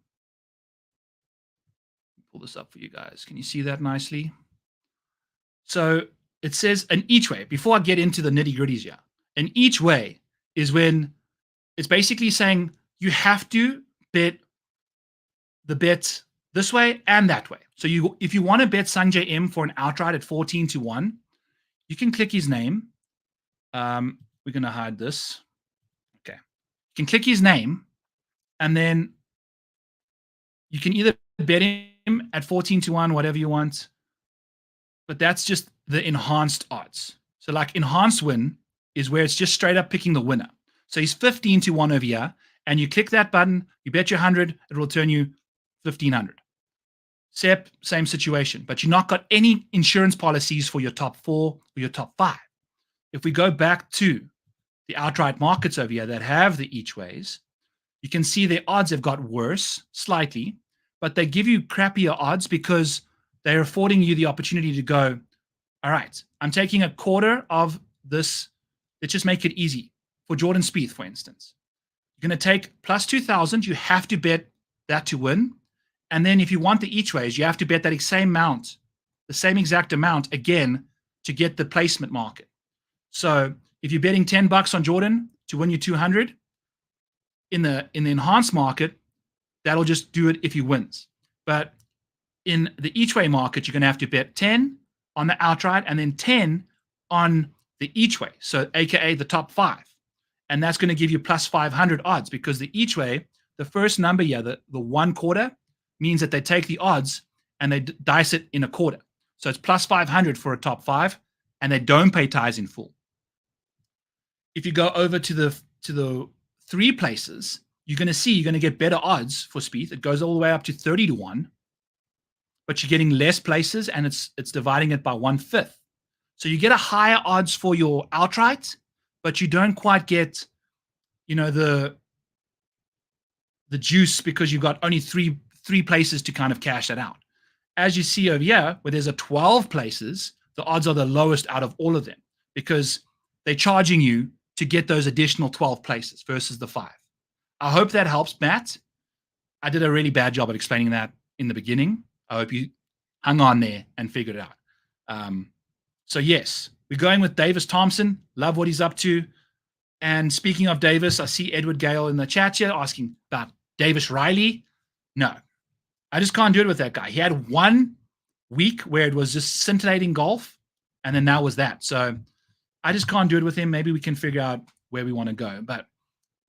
Pull this up for you guys. Can you see that nicely? So it says an each way. Before I get into the nitty gritties here, an each way is when it's basically saying you have to bet the bet this way and that way. So if you want to bet Sunjae Im for an outright at 14 to 1, you can click his name. We're going to hide this. Okay. You can click his name, and then you can either bet him at 14 to 1, whatever you want. But that's just the enhanced odds. So like enhanced win is where it's just straight up picking the winner. So he's 15 to 1 over here, and you click that button, you bet your 100, it will turn you 1,500. Sepp, same situation, but you've not got any insurance policies for your top 4 or your top 5. If we go back to the outright markets over here that have the each ways, you can see their odds have got worse slightly, but they give you crappier odds because they're affording you the opportunity to go, all right, I'm taking a quarter of this. Let's just make it easy. For Jordan Spieth, for instance, you're going to take plus 2,000. You have to bet that to win. And then if you want the each ways, you have to bet that same amount, the same exact amount again to get the placement market. So if you're betting $10 on Jordan to win you 200 in the enhanced market, that'll just do it if he wins. But in the each way market, you're going to have to bet 10 on the outright and then 10 on the each way. So AKA the top 5. And that's going to give you plus 500 odds because the each way, the first number here, the 1 quarter, means that they take the odds and they dice it in a quarter. So it's plus 500 for a top 5, and they don't pay ties in full. If you go over to the 3 places, you're going to get better odds for Spieth. It goes all the way up to 30 to 1, but you're getting less places, and it's dividing it by 1/5. So you get a higher odds for your outright, but you don't quite get, the juice because you've got only three places to kind of cash that out. As you see over here, where there's a 12 places, the odds are the lowest out of all of them because they're charging you to get those additional 12 places versus the 5. I hope that helps, Matt. I did a really bad job at explaining that in the beginning. I hope you hung on there and figured it out. So yes, we're going with Davis Thompson. Love what he's up to. And speaking of Davis, I see Edward Gale in the chat here asking about Davis Riley. No, I just can't do it with that guy. He had 1 week where it was just scintillating golf, and then that was that. So I just can't do it with him. Maybe we can figure out where we want to go. But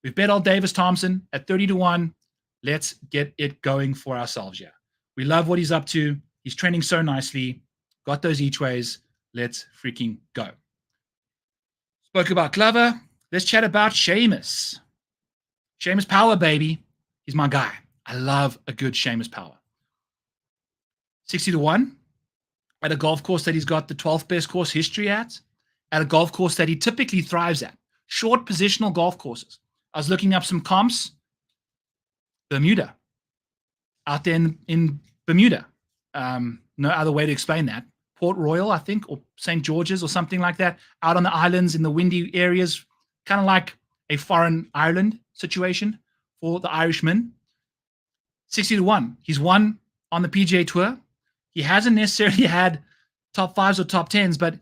we've bet old Davis Thompson at 30 to 1. Let's get it going for ourselves here. We love what he's up to. He's trending so nicely. Got those each ways. Let's freaking go. Spoke about Glover. Let's chat about Seamus. Seamus Power, baby. He's my guy. I love a good Seamus Power. 60 to 1 at a golf course that he's got the 12th best course history at a golf course that he typically thrives at. Short positional golf courses. I was looking up some comps. Bermuda. Out there in Bermuda. No other way to explain that. Port Royal, I think, or St. George's or something like that. Out on the islands in the windy areas, kind of like a foreign Ireland situation for the Irishman. 60-1. He's won on the PGA Tour. He hasn't necessarily had top 5s or top 10s, but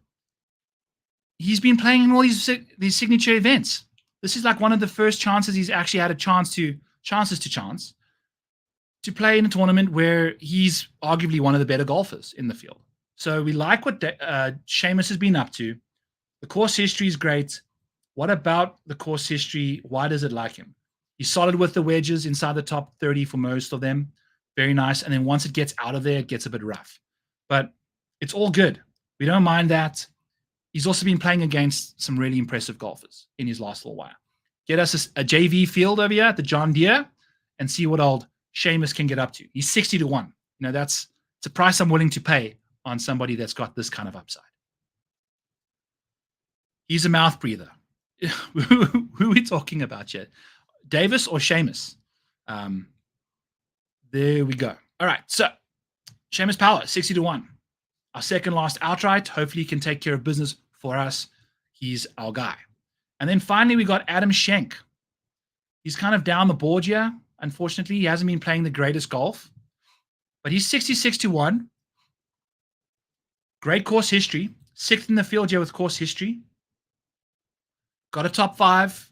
he's been playing in all these signature events. This is like one of the first chances he's actually had chances to play in a tournament where he's arguably one of the better golfers in the field. So we like what Seamus has been up to. The course history is great. What about the course history? Why does it like him? He's solid with the wedges inside the top 30 for most of them. Very nice. And then once it gets out of there, it gets a bit rough. But it's all good. We don't mind that. He's also been playing against some really impressive golfers in his last little while. Get us a JV field over here at the John Deere and see what old Seamus can get up to. He's 60-1. It's a price I'm willing to pay on somebody that's got this kind of upside. He's a mouth breather. Who are we talking about yet? Davis or Seamus? There we go. All right, so Seamus Power, 60-1. Our second last outright. Hopefully he can take care of business for us. He's our guy. And then finally we got Adam Schenk. He's kind of down the board here. Unfortunately, he hasn't been playing the greatest golf. But he's 66-1. Great course history. 6th in the field here with course history. Got a top 5.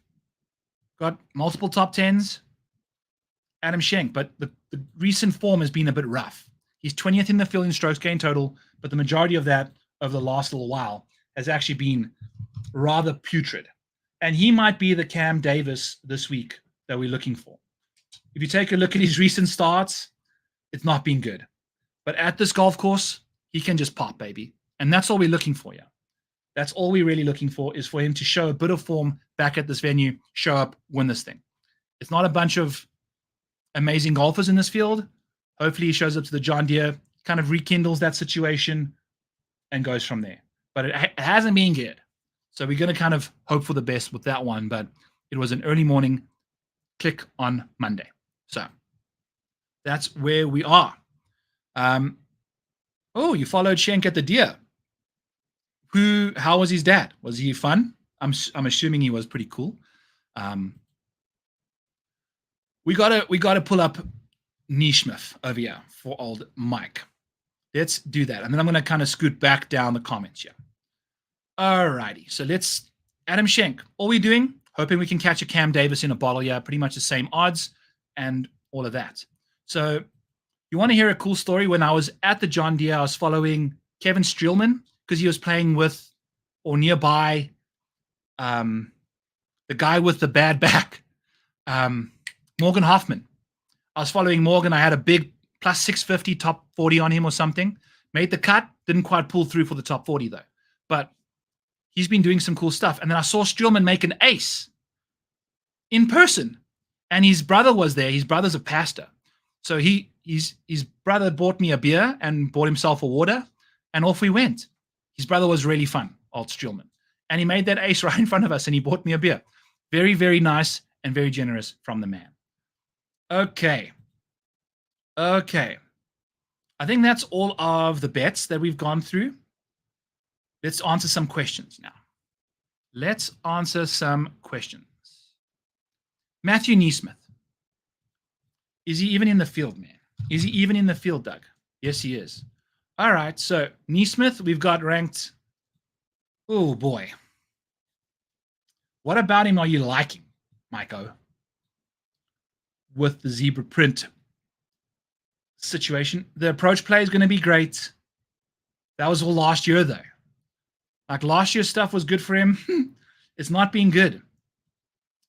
Got multiple top 10s. Adam Schenk. But the recent form has been a bit rough. He's 20th in the field in strokes gain total, but the majority of that over the last little while has actually been rather putrid. And he might be the Cam Davis this week that we're looking for. If you take a look at his recent starts, it's not been good. But at this golf course, he can just pop, baby. And that's all we're looking for, yeah. That's all we're really looking for, is for him to show a bit of form back at this venue, show up, win this thing. It's not a bunch of amazing golfers in this field. Hopefully he shows up to the John Deere, kind of rekindles that situation, and goes from there. But it hasn't been good. So we're going to kind of hope for the best with that one. But it was an early morning click on Monday. So that's where we are. Oh, you followed Schenk at the Deere. How was his dad? Was he fun? I'm assuming he was pretty cool. We gotta pull up Neesmith over here for old Mike. Let's do that. And then I'm going to kind of scoot back down the comments here. All righty. So let's, Adam Schenk. All we're doing, hoping we can catch a Cam Davis in a bottle here. Pretty much the same odds and all of that. So you want to hear a cool story? When I was at the John Deere, I was following Kevin Streelman because he was playing with or nearby the guy with the bad back, Morgan Hoffman. I was following Morgan. I had a big plus 650 top 40 on him or something. Made the cut. Didn't quite pull through for the top 40 though. But he's been doing some cool stuff. And then I saw Streelman make an ace in person. And his brother was there. His brother's a pastor. So his brother bought me a beer and bought himself a water. And off we went. His brother was really fun, old Streelman. And he made that ace right in front of us and he bought me a beer. Very, very nice and very generous from the man. Okay. I think that's all of the bets that we've gone through. Let's answer some questions now. Let's answer some questions. Matthew Neesmith. Is he even in the field, man? Is he even in the field, Doug? Yes, he is. All right, so Neesmith, we've got ranked. Oh, boy. What about him are you liking, Maiko? With the zebra print situation. The approach play is going to be great. That was all last year, though. Like last year's stuff was good for him. It's not been good.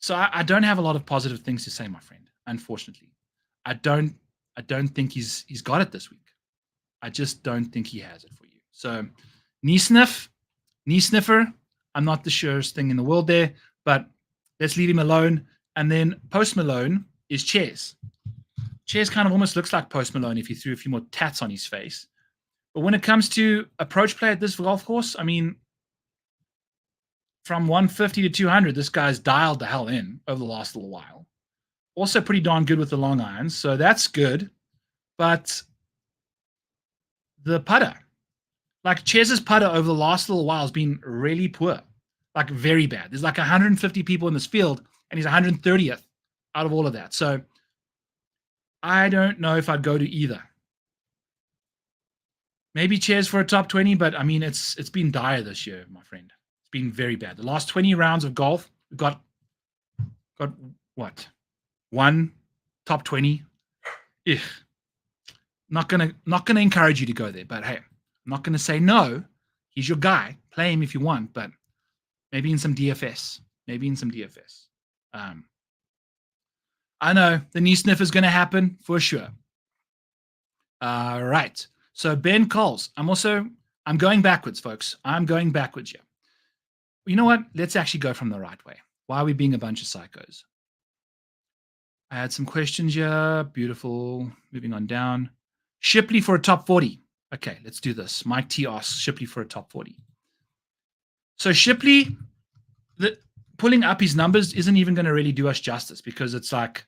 So I don't have a lot of positive things to say, my friend. Unfortunately, I don't think he's got it this week. I just don't think he has it for you. So Neesniffer, I'm not the surest thing in the world there, but let's leave him alone. And then Post Malone is Chairs. Chairs kind of almost looks like Post Malone if he threw a few more tats on his face. But when it comes to approach play at this golf course, I mean, from 150 to 200, this guy's dialed the hell in over the last little while. Also pretty darn good with the long irons, so that's good. But the putter, like Chez's putter over the last little while has been really poor, like very bad. There's like 150 people in this field, and he's 130th out of all of that. So I don't know if I'd go to either. Maybe Chez for a top 20, but I mean, it's been dire this year, my friend. It's been very bad. The last 20 rounds of golf, we've got what? One top 20. Ugh. Not gonna encourage you to go there, but hey, I'm not gonna say no. He's your guy. Play him if you want, but maybe in some DFS. I know the knee sniff is going to happen for sure. All right. So Ben Coles. I'm going backwards, folks. I'm going backwards here. You know what? Let's actually go from the right way. Why are we being a bunch of psychos? I had some questions here. Beautiful. Moving on down. Shipley for a top 40. Okay, let's do this. Mike T asks Shipley for a top 40. So Shipley, pulling up his numbers isn't even going to really do us justice, because it's like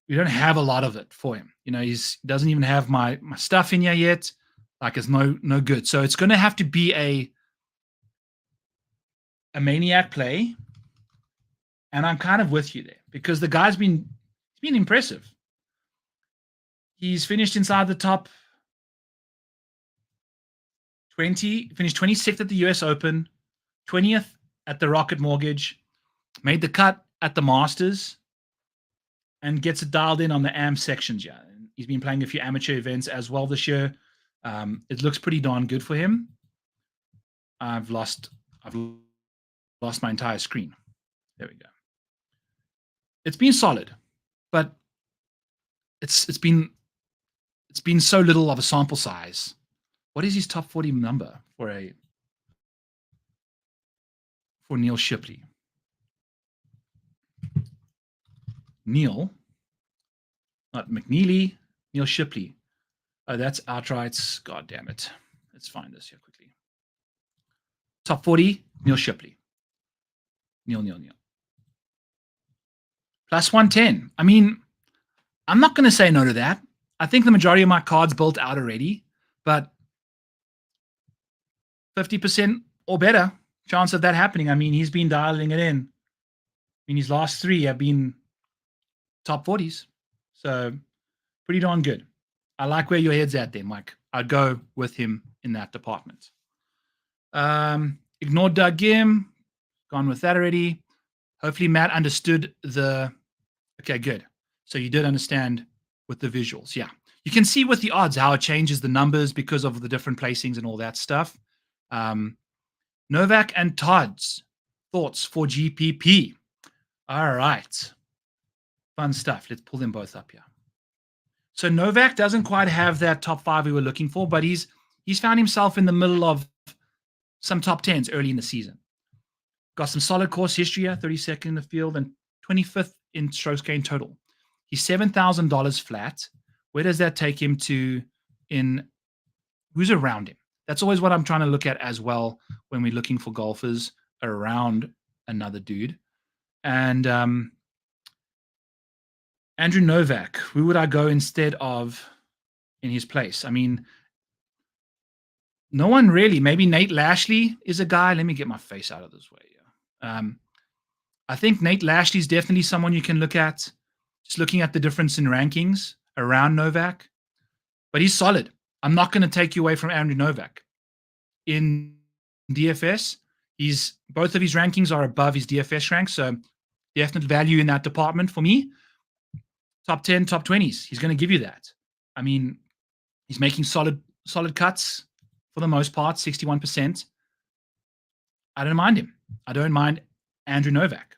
we don't have a lot of it for him. You know, he doesn't even have my stuff in here yet. Like, it's no good. So it's going to have to be a maniac play. And I'm kind of with you there, because the guy's been impressive. He's finished inside the top 20, finished 26th at the US Open, 20th at the Rocket Mortgage, made the cut at the Masters, and gets it dialed in on the AM sections. Yeah, he's been playing a few amateur events as well this year. It looks pretty darn good for him. I've lost my entire screen. There we go. It's been solid, but it's been so little of a sample size. What is his top 40 number for Neil Shipley? Neil, not McNeely, Neil Shipley. Oh, that's outrights. God damn it. Let's find this here quickly. Top 40, Neil Shipley. Neil. Plus 110. I mean, I'm not going to say no to that. I think the majority of my cards built out already, but 50% or better chance of that happening. I mean, he's been dialing it in. I mean, his last 3 have been top 40s. So pretty darn good. I like where your head's at there, Mike. I'd go with him in that department. Ignored Doug Gim. Gone with that already. Hopefully Matt understood the... Okay, good. So you did understand with the visuals. Yeah. You can see with the odds how it changes the numbers because of the different placings and all that stuff. Novak and Todd's thoughts for GPP. All right. Fun stuff. Let's pull them both up here. So Novak doesn't quite have that top 5 we were looking for, but he's found himself in the middle of some top 10s early in the season. Got some solid course history here, 32nd in the field and 25th in strokes gained total. He's $7,000 flat. Where does that take him to in who's around him? That's always what I'm trying to look at as well when we're looking for golfers around another dude. And Andrew Novak, who would I go instead of in his place? I mean, no one really. Maybe Nate Lashley is a guy. Let me get my face out of this way. I think Nate Lashley is definitely someone you can look at. Just looking at the difference in rankings around Novak. But he's solid. I'm not going to take you away from Andrew Novak. In DFS, both of his rankings are above his DFS rank, so definite value in that department for me. Top 10, top 20s. He's going to give you that. I mean, he's making solid cuts for the most part, 61%. I don't mind him. I don't mind Andrew Novak.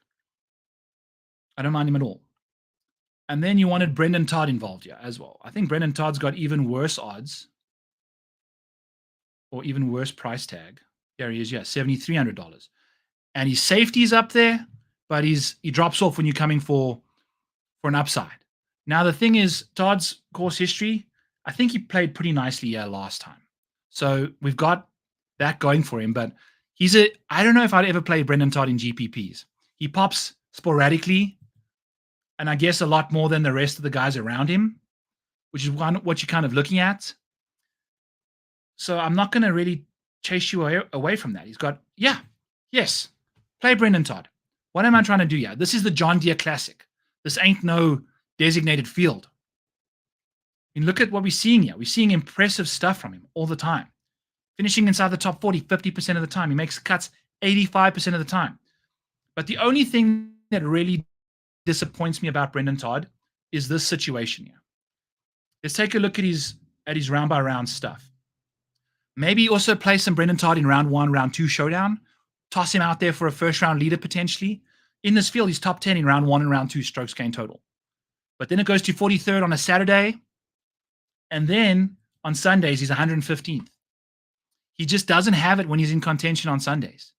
I don't mind him at all. And then you wanted Brendan Todd involved here as well. I think Brendan Todd's got even worse odds or even worse price tag. There he is, yeah, $7,300. And his safety's up there, but he drops off when you're coming for an upside. Now, the thing is, Todd's course history, I think he played pretty nicely last time. So we've got that going for him, but I don't know if I'd ever play Brendan Todd in GPPs. He pops sporadically and I guess a lot more than the rest of the guys around him, which is what you're kind of looking at. So I'm not going to really chase you away from that. He's got, yes, play Brendan Todd. What am I trying to do here? This is the John Deere Classic. This ain't no designated field. And look at what we're seeing here. We're seeing impressive stuff from him all the time. Finishing inside the top 40, 50% of the time. He makes cuts 85% of the time. But the only thing that really disappoints me about Brendan Todd is this situation here. Let's take a look at his round by round stuff. Maybe also play some Brendan Todd in round 1, round 2 showdown. Toss him out there for a first round leader potentially. In this field, he's top 10 in round 1 and round 2 strokes gain total. But then it goes to 43rd on a Saturday. And then on Sundays, he's 115th. He just doesn't have it when he's in contention on Sundays.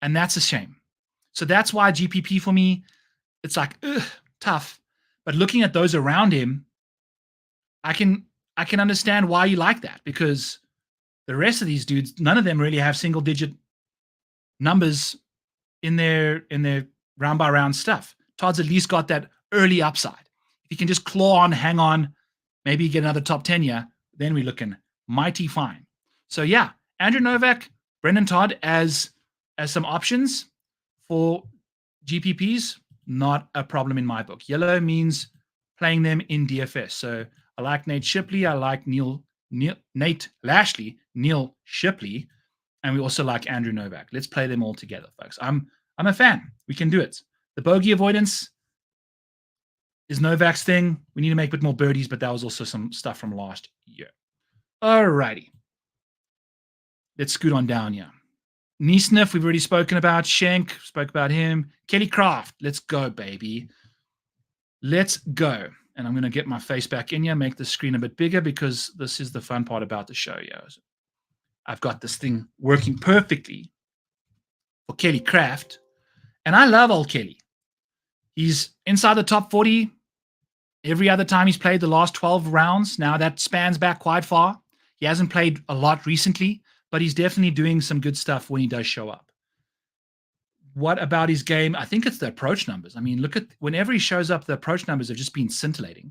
And that's a shame. So that's why GPP for me, it's like, tough. But looking at those around him, I can understand why you like that, because the rest of these dudes, none of them really have single-digit numbers in their round by round stuff. Todd's at least got that early upside. If he can just claw on, hang on, maybe get another top 10 year, then we're looking mighty fine. So yeah, Andrew Novak, Brendan Todd as some options for GPPs, not a problem in my book. Yellow means playing them in DFS. So I like Nate Shipley, I like Nate Lashley, Neil Shipley, and we also like Andrew Novak. Let's play them all together, folks. I'm a fan. We can do it. The bogey avoidance is Novak's thing. We need to make a bit more birdies, but that was also some stuff from last year. All righty. Let's scoot on down here. Neesmith, we've already spoken about. Schenk, spoke about him. Kelly Craft, let's go, baby. Let's go. And I'm going to get my face back in here, make the screen a bit bigger, because this is the fun part about the show. Yeah, I've got this thing working perfectly for Kelly Craft. And I love old Kelly. He's inside the top 40 every other time he's played the last 12 rounds. Now that spans back quite far. He hasn't played a lot recently, but he's definitely doing some good stuff when he does show up. What about his game? I think it's the approach numbers. I mean, look at whenever he shows up, the approach numbers have just been scintillating.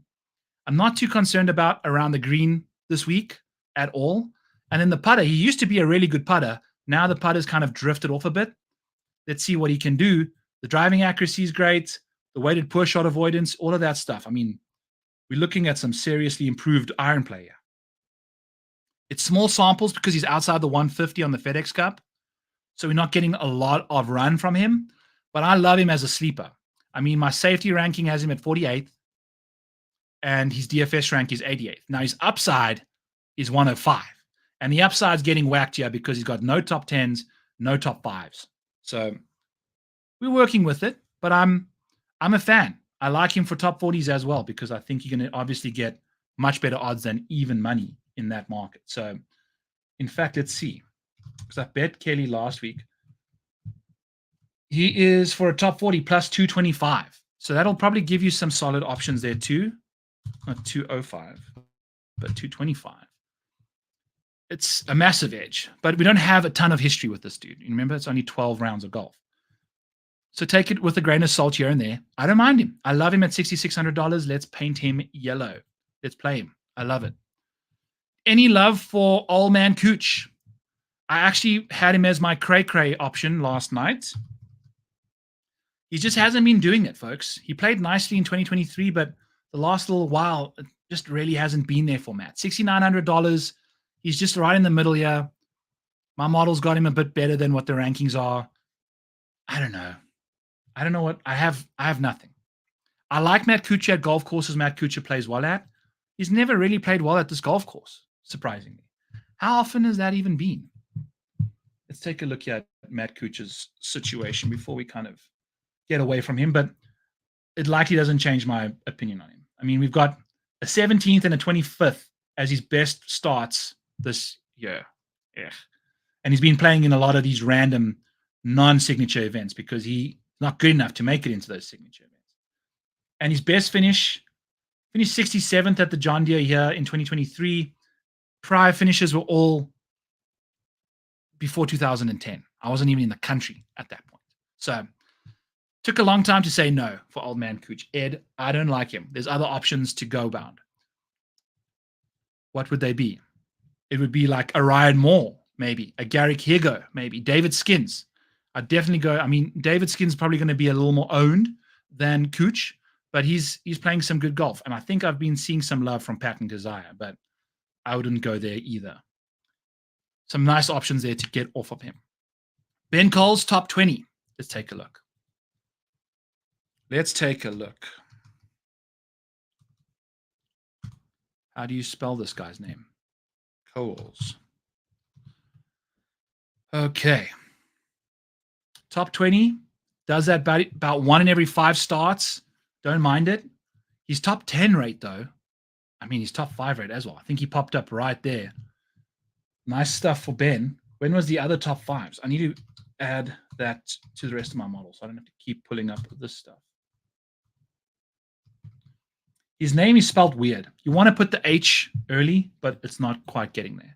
I'm not too concerned about around the green this week at all. And then the putter, he used to be a really good putter. Now the putter's kind of drifted off a bit. Let's see what he can do. The driving accuracy is great. The weighted poor shot avoidance, all of that stuff. I mean, we're looking at some seriously improved iron play here. It's small samples because he's outside the 150 on the FedEx Cup. So we're not getting a lot of run from him. But I love him as a sleeper. I mean, my safety ranking has him at 48th. And his DFS rank is 88th. Now, his upside is 105. And the upside's getting whacked here because he's got no top 10s, no top 5s. So we're working with it. But I'm a fan. I like him for top 40s as well, because I think you're going to obviously get much better odds than even money in that market. So, in fact, let's see. Because I bet Kelly last week. He is for a top 40 plus 225. So that'll probably give you some solid options there too. Not 205, but 225. It's a massive edge, but we don't have a ton of history with this dude. You remember, it's only 12 rounds of golf. So take it with a grain of salt here and there. I don't mind him. I love him at $6,600. Let's paint him yellow. Let's play him. I love it. Any love for old man Cooch? I actually had him as my cray-cray option last night. He just hasn't been doing it, folks. He played nicely in 2023, but the last little while, it just really hasn't been there for Matt. $6,900. He's just right in the middle here. My model's got him a bit better than what the rankings are. I don't know. I don't know what I have nothing. I like Matt Kuchar at golf courses Matt Kuchar plays well at. He's never really played well at this golf course, surprisingly. How often has that even been? Let's take a look at Matt Kuchar's situation before we kind of get away from him, but it likely doesn't change my opinion on him. I mean, we've got a 17th and a 25th as his best starts this year. Yeah. And he's been playing in a lot of these random non-signature events because he's not good enough to make it into those signature events. And his best finished 67th at the John Deere here in 2023. Prior finishes were all before 2010. I wasn't even in the country at that point. So Took a long time to say no for old man Cooch. Ed, I don't like him. There's other options to go about. What would they be? It would be like a Ryan Moore, maybe. A Garrick Higo, maybe. David Skins. I'd definitely go. I mean, David Skins is probably going to be a little more owned than Cooch, but he's playing some good golf. And I think I've been seeing some love from Patton Keziah, but I wouldn't go there either. Some nice options there to get off of him. Ben Cole's top 20. Let's take a look. Let's take a look. How do you spell this guy's name? Coles. Okay. Top 20. Does that about 1 in every 5 starts. Don't mind it. He's top 10 rate, though. I mean, he's top 5 rate as well. I think he popped up right there. Nice stuff for Ben. When was the other top 5s? I need to add that to the rest of my model so I don't have to keep pulling up this stuff. His name is spelled weird. You want to put the H early, but it's not quite getting there.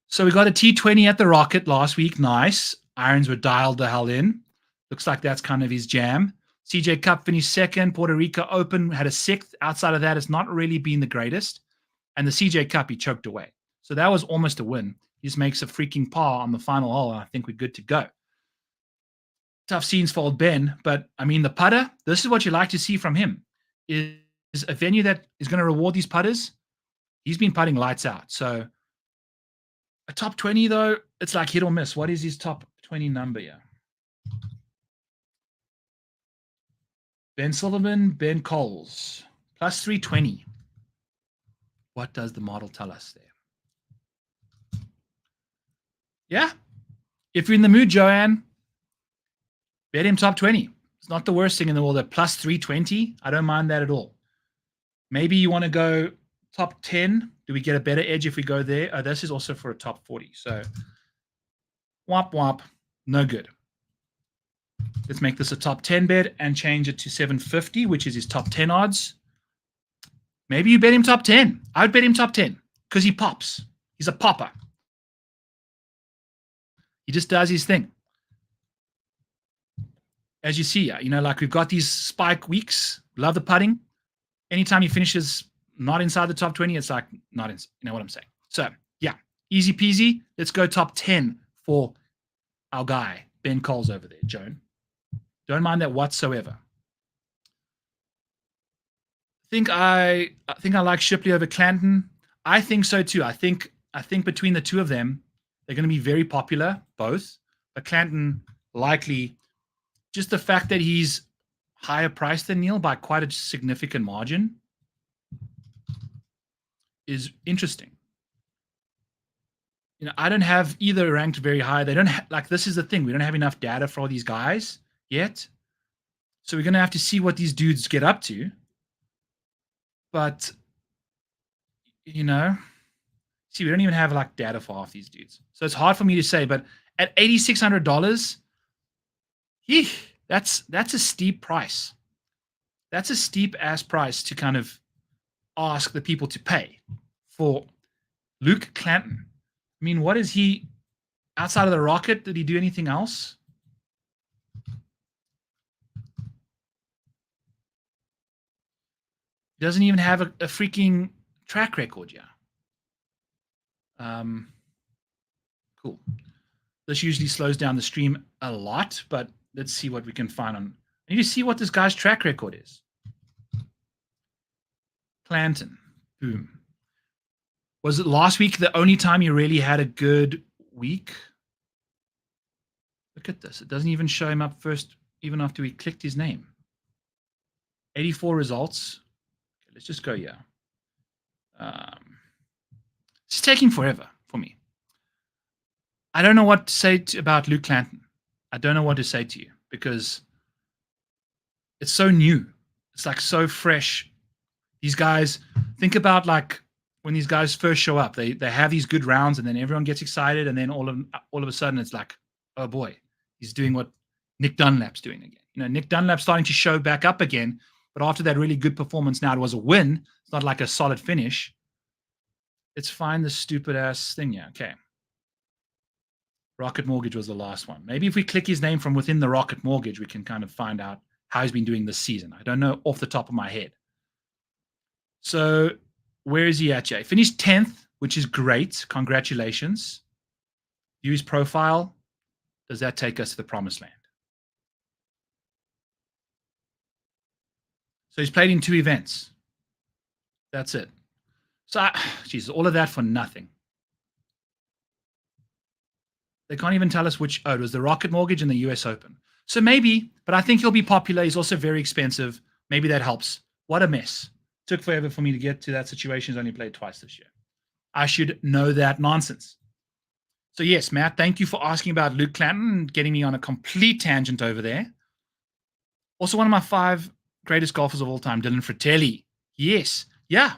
So we got a T20 at the Rocket last week. Nice. Irons were dialed the hell in. Looks like that's kind of his jam. CJ Cup finished 2nd. Puerto Rico Open had a 6th. Outside of that, it's not really been the greatest. And the CJ Cup, he choked away. So that was almost a win. He just makes a freaking par on the final hole, and I think we're good to go. Tough scenes for old Ben, but, I mean, the putter, this is what you like to see from him, is a venue that is going to reward these putters. He's been putting lights out. So a top 20, though, it's like hit or miss. What is his top 20 number here? Ben Silverman, Ben Coles, plus 320. What does the model tell us there? Yeah. If you're in the mood, Joanne, bet him top 20. It's not the worst thing in the world. At plus 320, I don't mind that at all. Maybe you want to go top 10. Do we get a better edge if we go there? Oh, this is also for a top 40. So, womp womp, no good. Let's make this a top 10 bet and change it to 750, which is his top 10 odds. Maybe you bet him top 10. I would bet him top 10 because he pops. He's a popper. He just does his thing. As you see, you know, like we've got these spike weeks. Love the putting. Anytime he finishes not inside the top 20, it's like not in, you know what I'm saying. So, yeah, easy peasy. Let's go top 10 for our guy, Ben Coles over there, Joan. Don't mind that whatsoever. I think I like Shipley over Clanton. I think so too. I think between the two of them, they're going to be very popular, both. But Clanton likely, just the fact that he's higher priced than Neil by quite a significant margin is interesting. You know, I don't have either ranked very high. They don't like, this is the thing. We don't have enough data for all these guys yet. So we're going to have to see what these dudes get up to. But, you know, see, we don't even have like data for half these dudes. So it's hard for me to say, but at $8,600, that's a steep price. That's a steep ass price to kind of ask the people to pay for Luke Clanton. I mean, what is he outside of the Rocket? Did he do anything else? He doesn't even have a freaking track record yet. Cool. This usually slows down the stream a lot, but let's see what we can find on. I need to see what this guy's track record is. Clanton. Boom. Was it last week the only time you really had a good week? Look at this. It doesn't even show him up first, even after we clicked his name. 84 results. Okay, let's just go here. It's taking forever for me. I don't know what to say about Luke Clanton. I don't know what to say to you because it's so new. It's like so fresh. These guys, think about like when these guys first show up, they have these good rounds and then everyone gets excited and then all of a sudden it's like, oh boy, he's doing what Nick Dunlap's doing again. You know, Nick Dunlap's starting to show back up again, but after that really good performance, now it was a win. It's not like a solid finish. Let's find this stupid ass thing here. Okay. Rocket Mortgage was the last one. Maybe if we click his name from within the Rocket Mortgage, we can kind of find out how he's been doing this season. I don't know off the top of my head. So where is he at, Jay? Finished 10th, which is great. Congratulations. View his profile. Does that take us to the promised land? So he's played in 2 events. That's it. So, Jesus, all of that for nothing. They can't even tell us which. Oh, it was the Rocket Mortgage and the US Open. So maybe, but I think he'll be popular. He's also very expensive. Maybe that helps. What a mess. Took forever for me to get to that situation. He's only played twice this year. I should know that nonsense. So yes, Matt, thank you for asking about Luke Clanton and getting me on a complete tangent over there. Also, one of my 5 greatest golfers of all time, Dylan Fratelli. Yes. Yeah.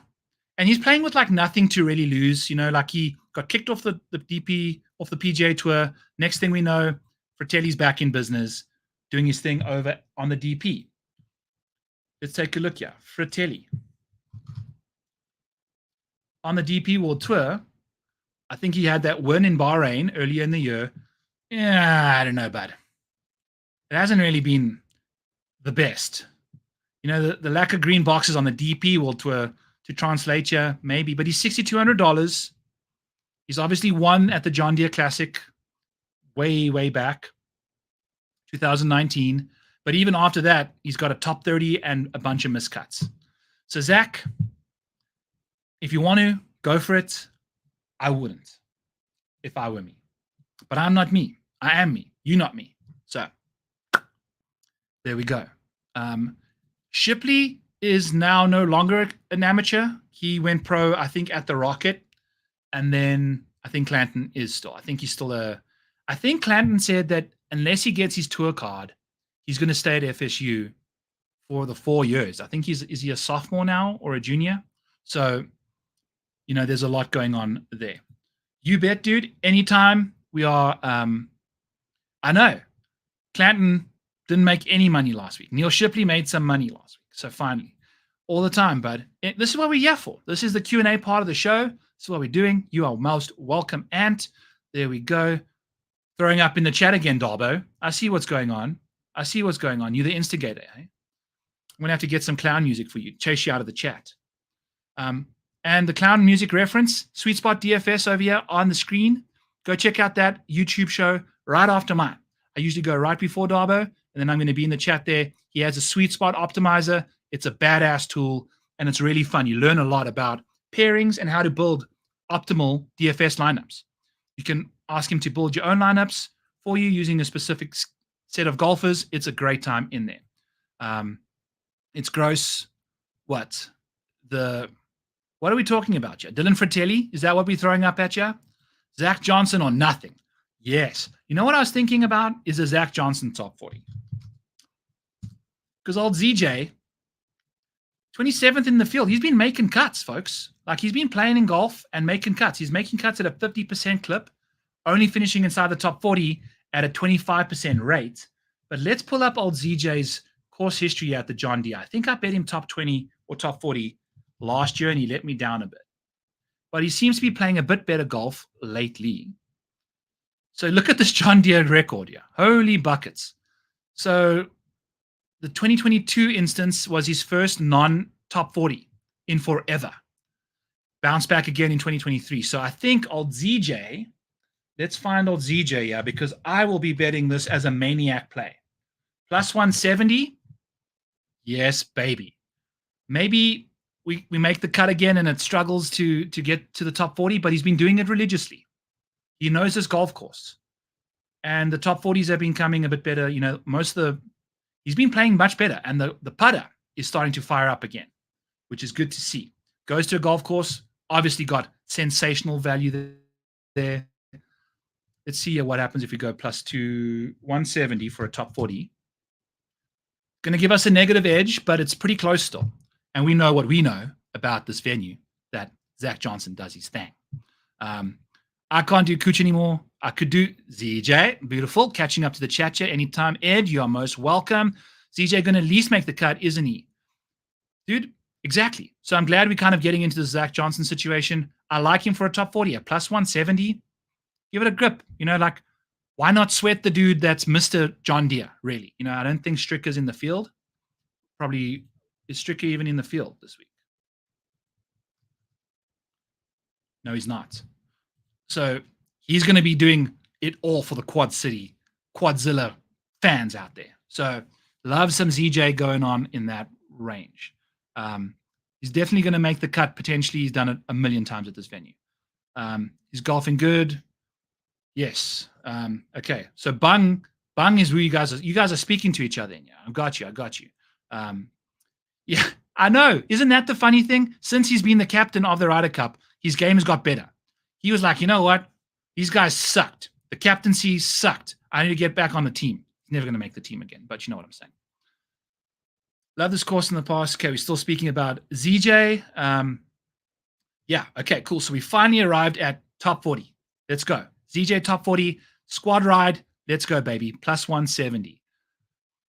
And he's playing with like nothing to really lose. You know, like he got kicked off the DP, off the PGA Tour. Next thing we know, Fratelli's back in business, doing his thing over on the DP. Let's take a look here. Fratelli. On the DP World Tour, I think he had that win in Bahrain earlier in the year. Yeah, I don't know, bud. It hasn't really been the best. You know, the lack of green boxes on the DP World Tour to translate here, maybe. But he's $6,200. He's obviously won at the John Deere Classic way, way back, 2019. But even after that, he's got a top 30 and a bunch of miscuts. So, Zach, if you want to, go for it. I wouldn't if I were me. But I'm not me. I am me. You're not me. So, there we go. Shipley is now no longer an amateur. He went pro, I think, at the Rocket. And then I think Clanton is still. I think he's still I think Clanton said that unless he gets his tour card, he's going to stay at FSU for the 4 years. I think is he a sophomore now or a junior? So, you know, there's a lot going on there. You bet, dude. Anytime we are, I know Clanton didn't make any money last week. Neil Shipley made some money last week. So finally, all the time, bud. This is what we're here for. This is the Q&A part of the show. This is what we're doing. You are most welcome, Ant. There we go. Throwing up in the chat again, Darbo. I see what's going on. I see what's going on. You're the instigator, eh? I'm going to have to get some clown music for you. Chase you out of the chat. And the clown music reference, Sweet Spot DFS over here on the screen. Go check out that YouTube show right after mine. I usually go right before Darbo, and then I'm going to be in the chat there. He has a Sweet Spot optimizer. It's a badass tool, and it's really fun. You learn a lot about pairings and how to build optimal DFS lineups. You can ask him to build your own lineups for you using a specific set of golfers. It's a great time in there. It's gross. What are we talking about here? Dylan Fratelli? Is that what we're throwing up at you? Zach Johnson or nothing? Yes. You know what I was thinking about is a Zach Johnson top 40. Because old ZJ, 27th in the field, he's been making cuts, folks. Like, he's been playing in golf and making cuts. He's making cuts at a 50% clip, only finishing inside the top 40 at a 25% rate. But let's pull up old ZJ's course history at the John Deere. I think I bet him top 20 or top 40 last year, and he let me down a bit. But he seems to be playing a bit better golf lately. So look at this John Deere record here. Holy buckets. So the 2022 instance was his first non-top 40 in forever. Bounce back again in 2023. So I think old ZJ, let's find old ZJ here, because I will be betting this as a maniac play. Plus 170. Yes, baby. Maybe we make the cut again and it struggles to get to the top 40, but he's been doing it religiously. He knows his golf course. And the top 40s have been coming a bit better. You know, he's been playing much better. And the putter is starting to fire up again, which is good to see. Goes to a golf course, obviously got sensational value there. Let's see what happens if we go plus 170 for a top 40. Going to give us a negative edge, but it's pretty close still. And we know what we know about this venue, that Zach Johnson does his thing. I can't do Cooch anymore. I could do ZJ. Beautiful. Catching up to the chat here anytime. Ed, you are most welcome. ZJ going to at least make the cut, isn't he? Dude, exactly. So I'm glad we're kind of getting into the Zach Johnson situation. I like him for a top 40 at plus 170. Give it a grip. You know, like Why not sweat the dude that's Mr. John Deere, really? You know, I don't think Strika's in the field. Probably, is Strika even in the field this week? No, he's not. So he's going to be doing it all for the Quad City, Quadzilla fans out there. So love some ZJ going on in that range. He's definitely going to make the cut. Potentially, he's done it a million times at this venue. He's golfing good. Yes. Okay. So Bung is who you guys are speaking to each other in. Yeah, I got you. Yeah, I know. Isn't that the funny thing? Since he's been the captain of the Ryder Cup, his game has got better. He was like, you know what? These guys sucked. The captaincy sucked. I need to get back on the team. He's never going to make the team again, but you know what I'm saying. Love this course in the past. Okay, we're still speaking about ZJ. Yeah, okay, cool. So we finally arrived at top 40. Let's go. ZJ top 40, squad ride. Let's go, baby. Plus 170.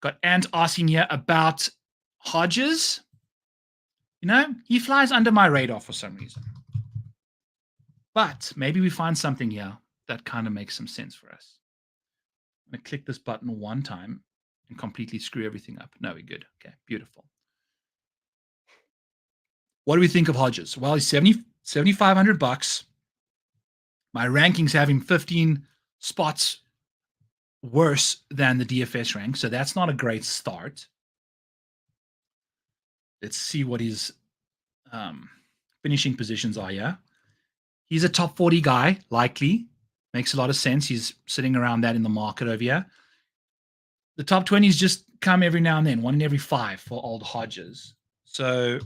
Got Ant asking here about Hodges. You know, he flies under my radar for some reason. But maybe we find something here that kind of makes some sense for us. I'm going to click this button one time and completely screw everything up. No, we're good. Okay, beautiful. What do we think of Hodges? Well, he's $7,500. My rankings have him 15 spots worse than the DFS rank, so that's not a great start. Let's see what his finishing positions are here. He's a top 40 guy, likely. Makes a lot of sense. He's sitting around that in the market over here. The top 20s just come every now and then, 1 in every 5 for old Hodges. So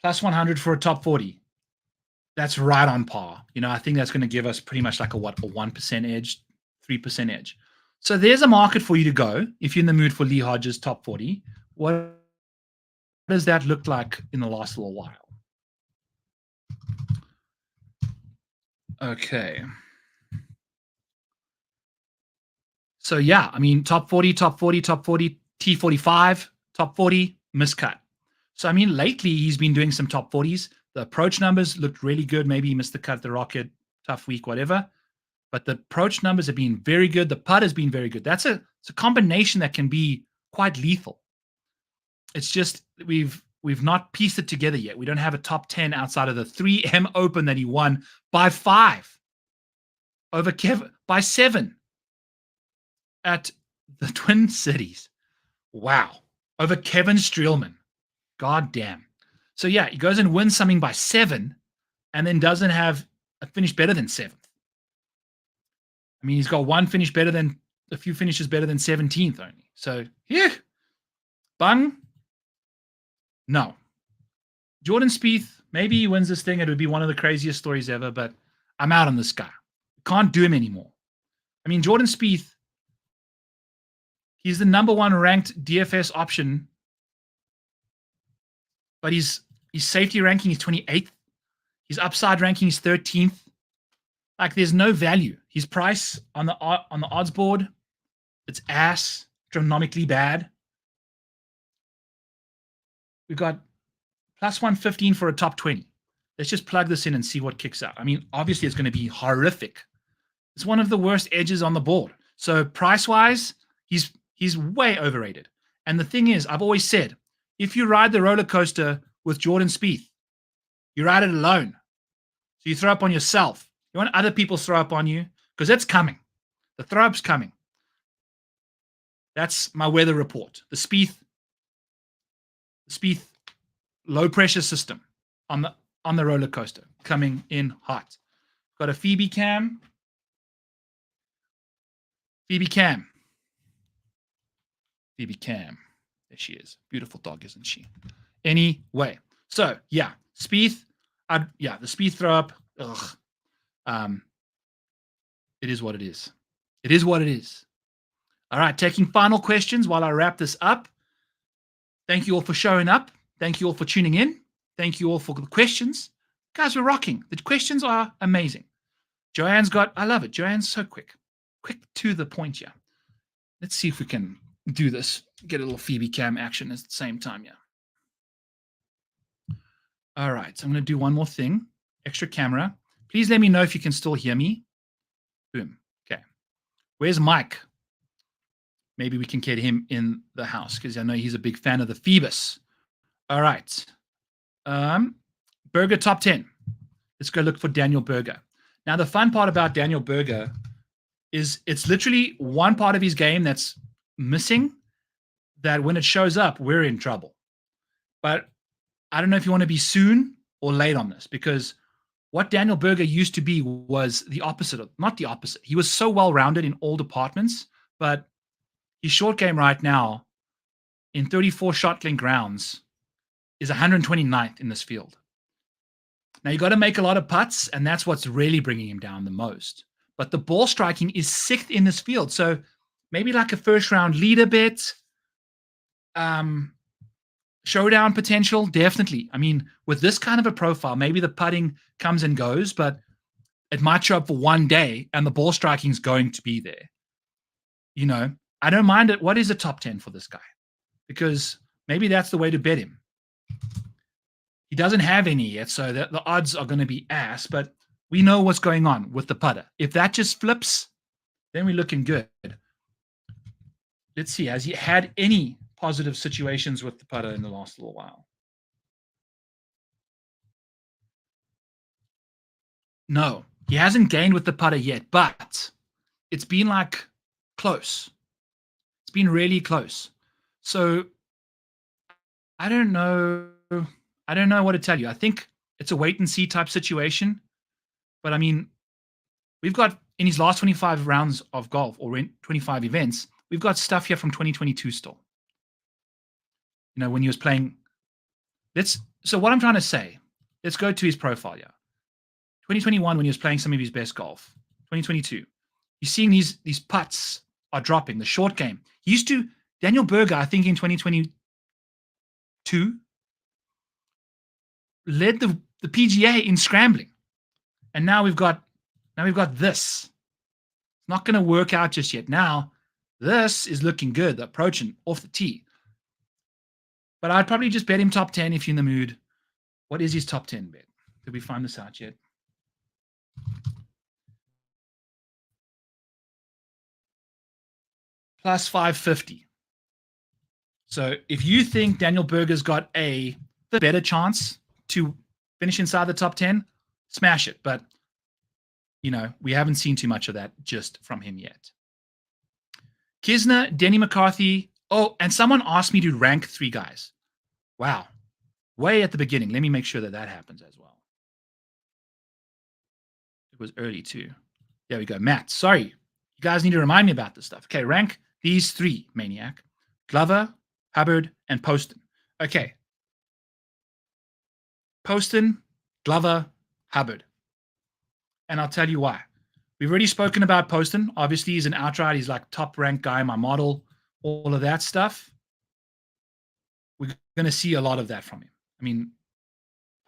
plus 100 for a top 40. That's right on par. You know, I think that's going to give us pretty much like a 1% edge, 3% edge. So there's a market for you to go if you're in the mood for Lee Hodges top 40. What does that look like in the last little while? Okay. So yeah, I mean, top 40, T45, top 40, miscut. So I mean, lately he's been doing some top 40s. The approach numbers looked really good. Maybe he missed the cut, the rocket, tough week, whatever. But the approach numbers have been very good. The putt has been very good. It's a combination that can be quite lethal. It's just we've not pieced it together yet. We don't have a top 10 outside of the 3M Open that he won by 5 over Kevin, by 7 at the Twin Cities. Wow. Over Kevin Streelman. God damn. So yeah, he goes and wins something by 7 and then doesn't have a finish better than 7th. I mean, he's got one finish better than, a few finishes better than 17th only. So, yeah. Bung? No. Jordan Spieth, maybe he wins this thing. It would be one of the craziest stories ever, but I'm out on this guy. Can't do him anymore. I mean, Jordan Spieth, he's the #1 ranked DFS option, but his safety ranking is 28th. His upside ranking is 13th. Like, there's no value. His price on the odds board, it's astronomically bad. We've got plus 115 for a top 20. Let's just plug this in and see what kicks out. I mean, obviously it's going to be horrific. It's one of the worst edges on the board. So price-wise, he's way overrated. And the thing is, I've always said, if you ride the roller coaster with Jordan Spieth, you ride it alone. So you throw up on yourself. You want other people to throw up on you? Because it's coming. The throw-up's coming. That's my weather report. The Spieth low-pressure system on the roller coaster coming in hot. Got a Phoebe Cam. Phoebe Cam. There she is. Beautiful dog, isn't she? Anyway. So, yeah. Spieth. The Spieth throw-up. Ugh. It is what it is. It is what it is. All right, taking final questions while I wrap this up. Thank you all for showing up. Thank you all for tuning in. Thank you all for the questions. Guys, we're rocking. The questions are amazing. Joanne's I love it. Joanne's so quick to the point here. Let's see if we can do this. Get a little Phoebe Cam action at the same time, yeah. All right, so I'm going to do one more thing. Extra camera. Please let me know if you can still hear me. Boom. Okay. Where's Mike? Maybe we can get him in the house because I know he's a big fan of the Phoebus. All right. Berger top 10. Let's go look for Daniel Berger. Now, the fun part about Daniel Berger is it's literally one part of his game that's missing, that when it shows up, we're in trouble. But I don't know if you want to be soon or late on this, because what Daniel Berger used to be was the opposite of, not the opposite. He was so well-rounded in all departments, but his short game right now in 34 shot length rounds is 129th in this field. Now, you got to make a lot of putts, and that's what's really bringing him down the most. But the ball striking is 6th in this field. So maybe like a first-round leader bet, showdown potential, definitely. I mean, with this kind of a profile, maybe the putting comes and goes, but it might show up for one day, and the ball striking is going to be there. You know, I don't mind it. What is a top 10 for this guy? Because maybe that's the way to bet him. He doesn't have any yet, so the odds are going to be ass, but we know what's going on with the putter. If that just flips, then we're looking good. Let's see. Has he had any positive situations with the putter in the last little while? No, he hasn't gained with the putter yet, but it's been like close. It's been really close. So I don't know. I don't know what to tell you. I think it's a wait and see type situation. But I mean, we've got in his last 25 rounds of golf or 25 events, we've got stuff here from 2022 still. You know, when he was playing. So what I'm trying to say, let's go to his profile here. 2021, when he was playing some of his best golf. 2022. You're seeing these putts are dropping. The short game. He used to, Daniel Berger, I think in 2022, led the PGA in scrambling. And now we've got this. It's not going to work out just yet. Now, this is looking good, the approach and off the tee. But I'd probably just bet him top 10 if you're in the mood. What is his top 10 bet? Did we find this out yet? Plus 550. So if you think Daniel Berger's got a better chance to finish inside the top 10, smash it. But, you know, we haven't seen too much of that just from him yet. Kisner, Denny McCarthy. Oh, and someone asked me to rank 3 guys. Wow. Way at the beginning. Let me make sure that happens as well. It was early too. There we go. Matt, sorry. You guys need to remind me about this stuff. Okay, rank these 3, Maniac. Glover, Hubbard, and Poston. Okay. Poston, Glover, Hubbard. And I'll tell you why. We've already spoken about Poston. Obviously, he's an outright. He's like top-ranked guy, my model, all of that stuff. We're going to see a lot of that from him. I mean,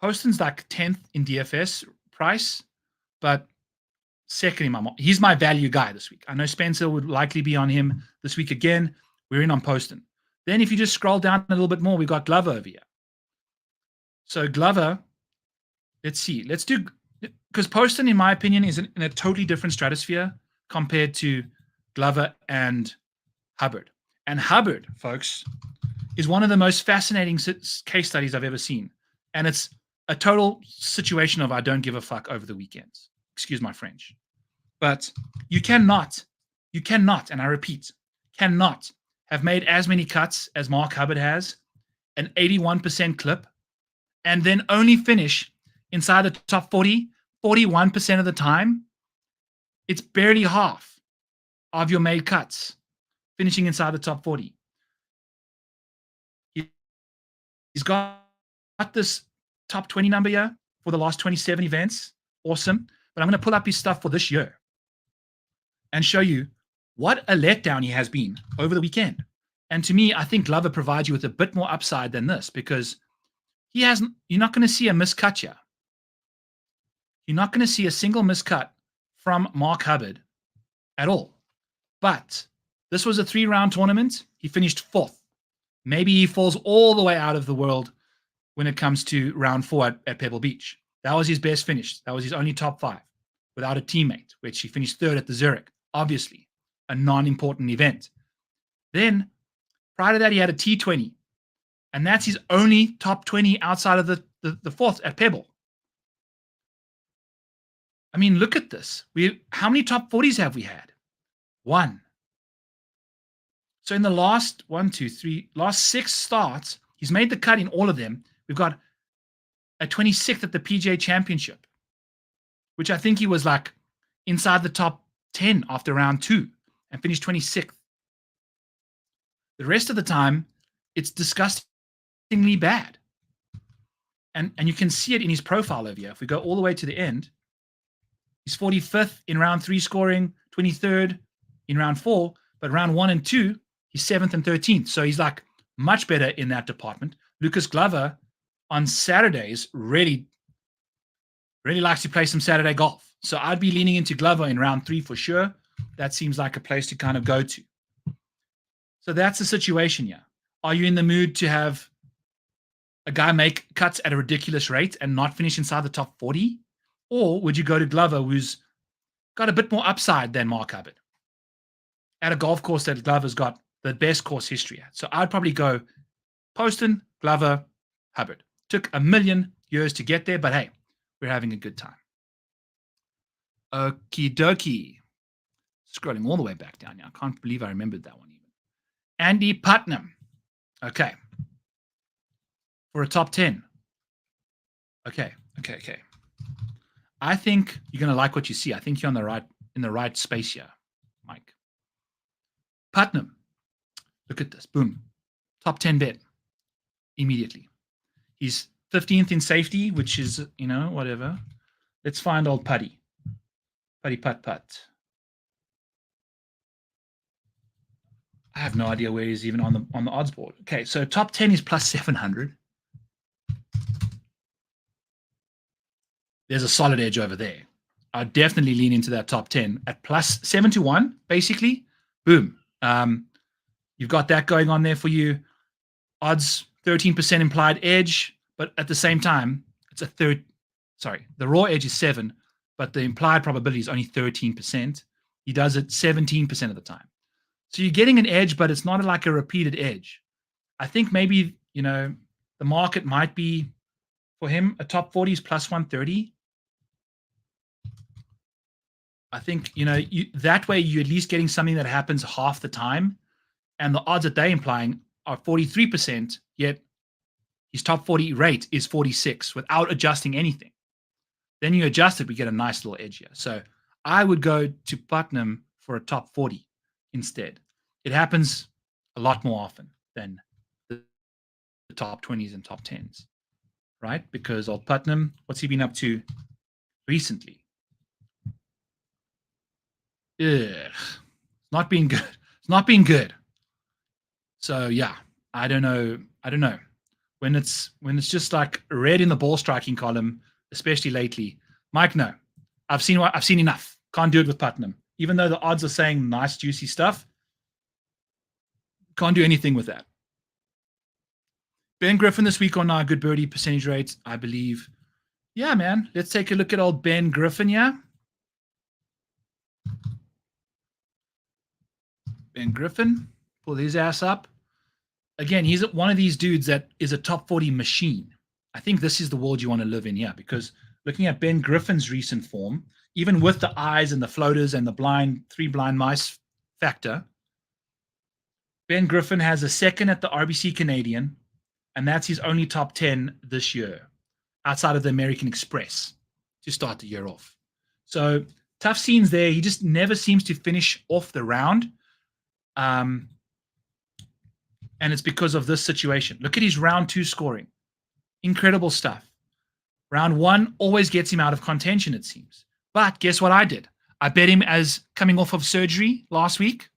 Poston's like 10th in DFS price, but second in my model. He's my value guy this week. I know Spencer would likely be on him this week again. We're in on Poston. Then if you just scroll down a little bit more, we've got Glover over here. So Glover, let's see. Let's do, because Poston, in my opinion, is in a totally different stratosphere compared to Glover and Hubbard. And Hubbard, folks, is one of the most fascinating case studies I've ever seen. And it's a total situation of I don't give a fuck over the weekends. Excuse my French. But you cannot, and I repeat, cannot have made as many cuts as Mark Hubbard has, an 81% clip, and then only finish inside the top 40, 41% of the time. It's barely half of your made cuts finishing inside the top 40. He's got this top 20 number here for the last 27 events. Awesome. But I'm going to pull up his stuff for this year and show you what a letdown he has been over the weekend. And to me, I think Glover provides you with a bit more upside than this, because you're not going to see a miscut here. You're not going to see a single miscut from Mark Hubbard at all. But this was a 3-round tournament. He finished 4th. Maybe he falls all the way out of the world when it comes to round 4 at Pebble Beach. That was his best finish. That was his only top 5. without a teammate, which he finished third at the Zurich. Obviously, a non-important event. Then, prior to that, he had a T20, and that's his only top 20 outside of the fourth at Pebble. I mean, look at this. How many top 40s have we had? 1. So in the last last 6 starts, he's made the cut in all of them. We've got a 26th at the PGA Championship, which I think he was like inside the top 10 after round 2 and finished 26th. The rest of the time, it's disgustingly bad. And you can see it in his profile over here. If we go all the way to the end, he's 45th in round 3 scoring, 23rd in round 4, but round 1 and 2, he's 7th and 13th. So he's like much better in that department. Lucas Glover on Saturdays really likes to play some Saturday golf. So I'd be leaning into Glover in round 3 for sure. That seems like a place to kind of go to. So that's the situation here. Are you in the mood to have a guy make cuts at a ridiculous rate and not finish inside the top 40? Or would you go to Glover, who's got a bit more upside than Mark Hubbard at a golf course that Glover's got the best course history at? So I'd probably go Poston, Glover, Hubbard. Took a million years to get there, but hey, we're having a good time. Okie dokie. Scrolling all the way back down here. I can't believe I remembered that one even. Andy Putnam. Okay. For a top 10. Okay. I think you're going to like what you see. I think you're in the right space here, Mike. Putnam. Look at this. Boom. Top 10 bet. Immediately. He's 15th in safety, which is, whatever. Let's find old Putty. Putty putt. I have no idea where he's even on the odds board. Okay, so top 10 is plus 700. There's a solid edge over there. I'd definitely lean into that top 10 at plus 7-1, basically. Boom. You've got that going on there for you. Odds 13% implied edge, but at the same time, it's the raw edge is 7, but the implied probability is only 13%. He does it 17% of the time. So you're getting an edge, but it's not like a repeated edge. I think maybe, the market might be for him a top 40 is plus 130. I think, that way you're at least getting something that happens half the time. And the odds that they're implying are 43%, yet his top 40 rate is 46 without adjusting anything. Then you adjust it, we get a nice little edge here. So I would go to Putnam for a top 40 instead. It happens a lot more often than the top 20s and top 10s, right? Because old Putnam, what's he been up to recently? It's not been good. It's not been good. So yeah, I don't know. When it's just like red in the ball striking column, especially lately, Mike, no. I've seen enough. Can't do it with Putnam. Even though the odds are saying nice, juicy stuff, can't do anything with that. Ben Griffin this week on our good birdie percentage rates, I believe. Yeah, man. Let's take a look at old Ben Griffin, yeah? Ben Griffin, pull his ass up. Again, he's one of these dudes that is a top 40 machine. I think this is the world you want to live in here, because looking at Ben Griffin's recent form, even with the eyes and the floaters and the 3 blind mice factor, Ben Griffin has a second at the RBC Canadian, and that's his only top 10 this year, outside of the American Express, to start the year off. So tough scenes there. He just never seems to finish off the round. And it's because of this situation. Look at his round 2 scoring. Incredible stuff. Round 1 always gets him out of contention, it seems. But guess what I did? I bet him as coming off of surgery last week.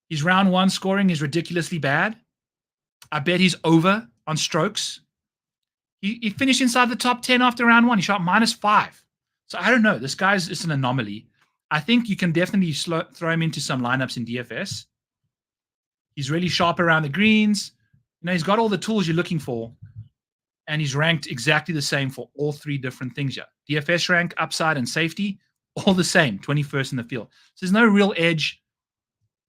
His round 1 scoring is ridiculously bad. I bet he's over on strokes. He finished inside the top 10 after round 1. He shot -5. So I don't know. This guy's just an anomaly. I think you can definitely throw him into some lineups in DFS. He's really sharp around the greens. He's got all the tools you're looking for. And he's ranked exactly the same for all 3 different things here. DFS rank, upside, and safety. all the same, 21st in the field. So there's no real edge.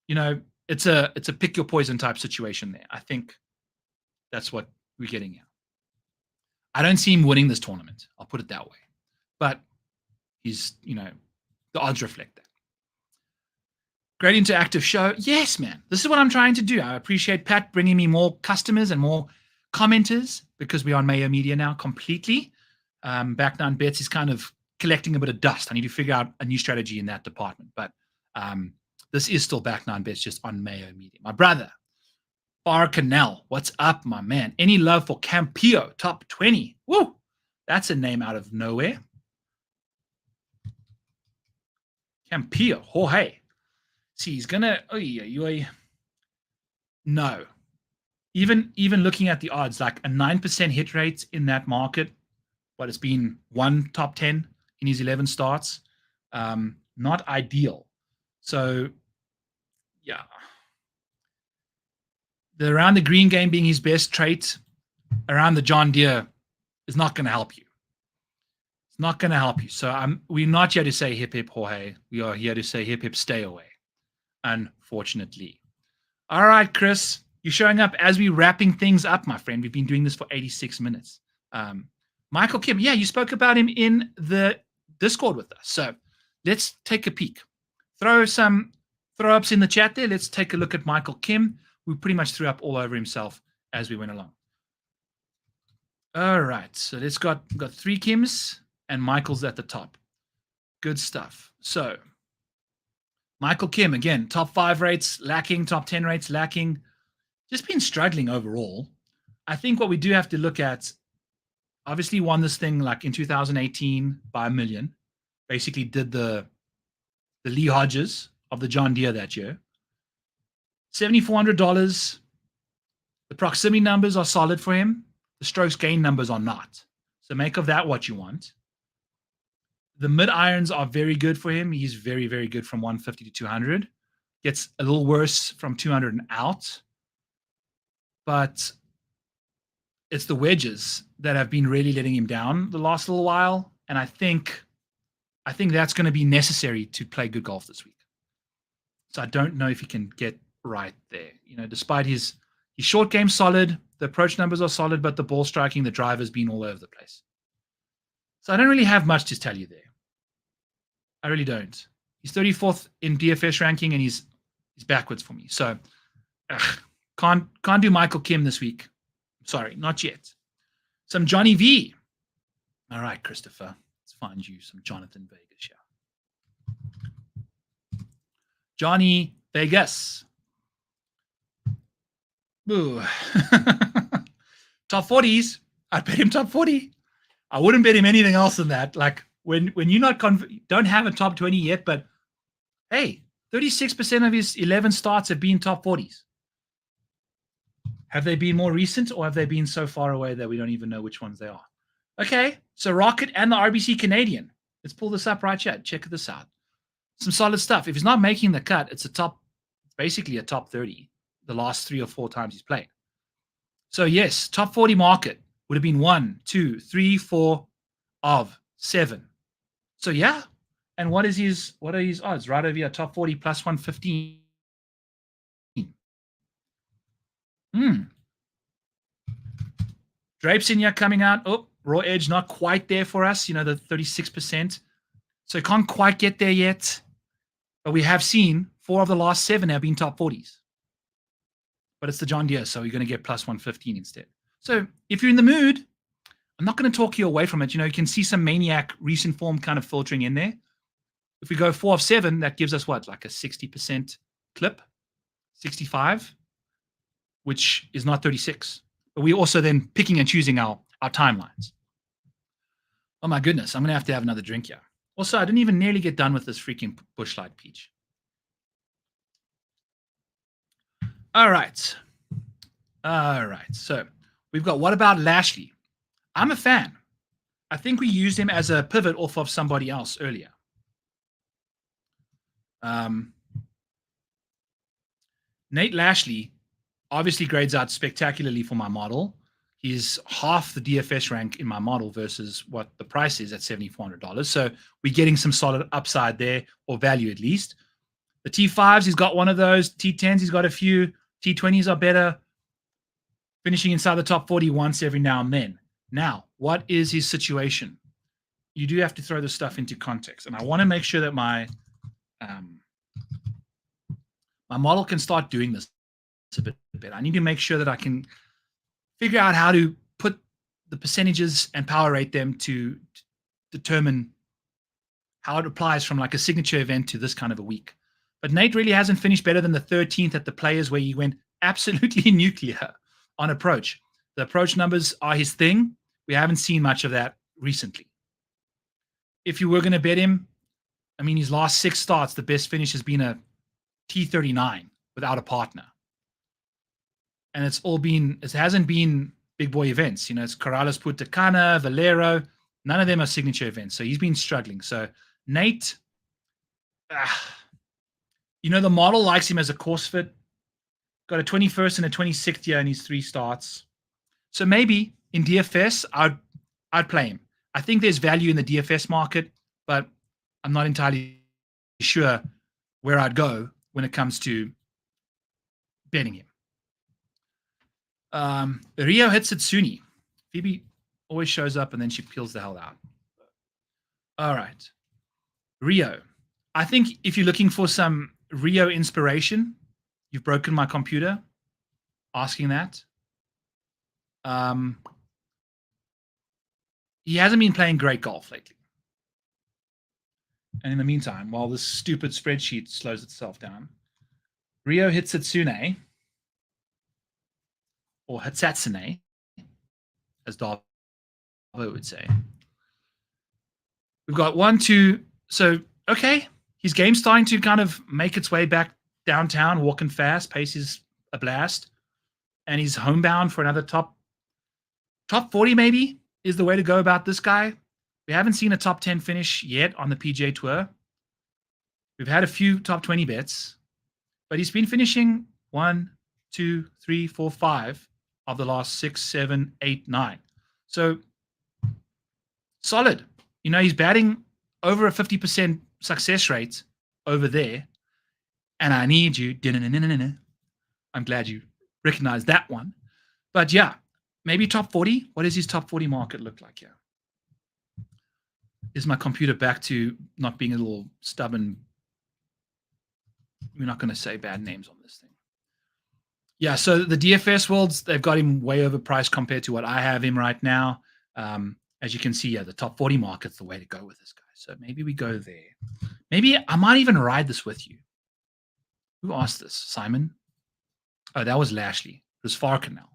It's a pick your poison type situation there. I think that's what we're getting here. I don't see him winning this tournament. I'll put it that way. But he's, the odds reflect that. Great interactive show. Yes, man. This is what I'm trying to do. I appreciate Pat bringing me more customers and more commenters because we're on Mayo Media now completely. Back Nine Bets is kind of collecting a bit of dust. I need to figure out a new strategy in that department. But this is still Back Nine Bets just on Mayo Media. My brother, Bar Canal, what's up, my man? Any love for Campio, top 20? Woo! That's a name out of nowhere. Campio, oh hey. See, he's gonna. No. Even looking at the odds, like a 9% hit rate in that market, but it's been one top 10 in his 11 starts. Not ideal. So, yeah. The around the green game being his best trait around the John Deere is not going to help you. It's not going to help you. So we're not here to say hip hip Jorge. We are here to say hip hip stay away. Unfortunately. All right, Chris, you're showing up as we're wrapping things up, my friend. We've been doing this for 86 minutes. Michael Kim, yeah, you spoke about him in the Discord with us. So let's take a peek. Throw some throw-ups in the chat there. Let's take a look at Michael Kim. We pretty much threw up all over himself as we went along. All right, so let's got 3 Kims and Michael's at the top. Good stuff. So Michael Kim, again, top 5 rates lacking, top 10 rates lacking. Just been struggling overall. I think what we do have to look at, obviously won this thing like in 2018 by $1 million. Basically did the Lee Hodges of the John Deere that year. $7,400. The proximity numbers are solid for him. The strokes gain numbers are not. So make of that what you want. The mid irons are very good for him. He's very, very good from 150 to 200. Gets a little worse from 200 and out. But it's the wedges that have been really letting him down the last little while. And I think that's going to be necessary to play good golf this week. So I don't know if he can get right there. Despite his short game solid, the approach numbers are solid, but the ball striking, the drive has been all over the place. So I don't really have much to tell you there. I really don't. He's 34th in DFS ranking, and he's backwards for me. So can't do Michael Kim this week. Sorry, not yet. Some Johnny V. All right, Christopher. Let's find you some Jonathan Vegas here. Johnny Vegas. Ooh. Top 40s. I'd bet him top 40. I wouldn't bet him anything else than that. Like when you're not don't have a top 20 yet, but hey, 36% of his 11 starts have been top 40s. Have they been more recent, or have they been so far away that we don't even know which ones they are? Okay, so Rocket and the RBC Canadian. Let's pull this up right here. Check this out. Some solid stuff. If he's not making the cut, it's basically a top 30 the last 3 or 4 times he's played. So yes, top 40 market would have been 1, 2, 3, 4 of 7. So yeah. And what are his odds? Right over here, top 40 plus 115. Drapes in here coming out. Oh, raw edge not quite there for us. The 36%. So can't quite get there yet. But we have seen 4 of the last 7 have been top 40s. But it's the John Deere, so you're going to get plus 115 instead. So if you're in the mood, I'm not going to talk you away from it. You can see some maniac recent form kind of filtering in there. If we go 4 of 7, that gives us what? Like a 60% clip, 65, which is not 36. But we're also then picking and choosing our timelines. Oh my goodness, I'm going to have another drink here. Also, I didn't even nearly get done with this freaking Busch Light Peach. All right. So we've got, what about Lashley? I'm a fan. I think we used him as a pivot off of somebody else earlier. Nate Lashley obviously grades out spectacularly for my model. He's half the DFS rank in my model versus what the price is at $7,400. So we're getting some solid upside there, or value at least. The T5s, he's got one of those. T10s, he's got a few. T20s are better, finishing inside the top 40 once every now and then. Now, what is his situation? You do have to throw this stuff into context. And I want to make sure that my model can start doing this a bit better. I need to make sure that I can figure out how to put the percentages and power rate them to determine how it applies from like a signature event to this kind of a week. But Nate really hasn't finished better than the 13th at the Players, where he went absolutely nuclear on approach. The approach numbers are his thing. We haven't seen much of that recently. If you were going to bet him, I mean, his last 6 starts, the best finish has been a T39 without a partner. And it hasn't been big boy events. You know, it's Corrales Punta Cana, Valero. None of them are signature events. So he's been struggling. So Nate, you know, the model likes him as a course fit. Got a 21st and a 26th year in his 3 starts. So maybe in DFS, I'd play him. I think there's value in the DFS market, but I'm not entirely sure where I'd go when it comes to betting him. Rio Hitsetsuni. Phoebe always shows up and then she peels the hell out. All right. Rio. I think if you're looking for some Rio inspiration, you've broken my computer asking that. He hasn't been playing great golf lately. And in the meantime, while this stupid spreadsheet slows itself down, Rio Hitsetsune, or Hitsatsune, as Darbo would say. We've got 1, 2. So, okay, his game's starting to kind of make its way back downtown, walking fast, pace is a blast. And he's homebound for another top 40 maybe is the way to go about this guy. We haven't seen a top 10 finish yet on the PGA Tour. We've had a few top 20 bets, but he's been finishing 1, 2, 3, 4, 5 of the last 6, 7, 8, 9. So solid. You know, he's batting over a 50% success rate over there. And I need you. I'm glad you recognize that one. But yeah, maybe top 40. What does his top 40 market look like here? Is my computer back to not being a little stubborn? We're not going to say bad names on this thing. Yeah, so the DFS worlds, they've got him way overpriced compared to what I have him right now. As you can see, yeah, the top 40 market's the way to go with this guy. So maybe we go there. Maybe I might even ride this with you. Who asked this? Simon? Oh, that was Lashley. It was Farcanel.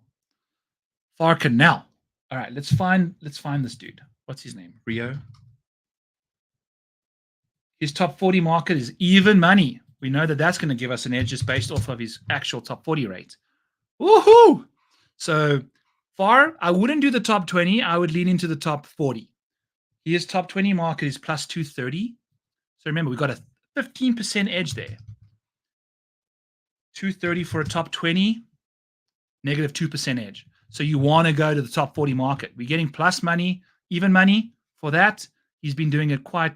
Farcanel. All right, let's find this dude. What's his name? Rio. His top 40 market is even money. We know that that's going to give us an edge just based off of his actual top 40 rate. Woohoo! So far, I wouldn't do the top 20. I would lean into the top 40. His top 20 market is plus 230. So remember, we've got a 15% edge there. 230 for a top 20, negative 2% edge. So you want to go to the top 40 market. We're getting plus money, even money for that. He's been doing it quite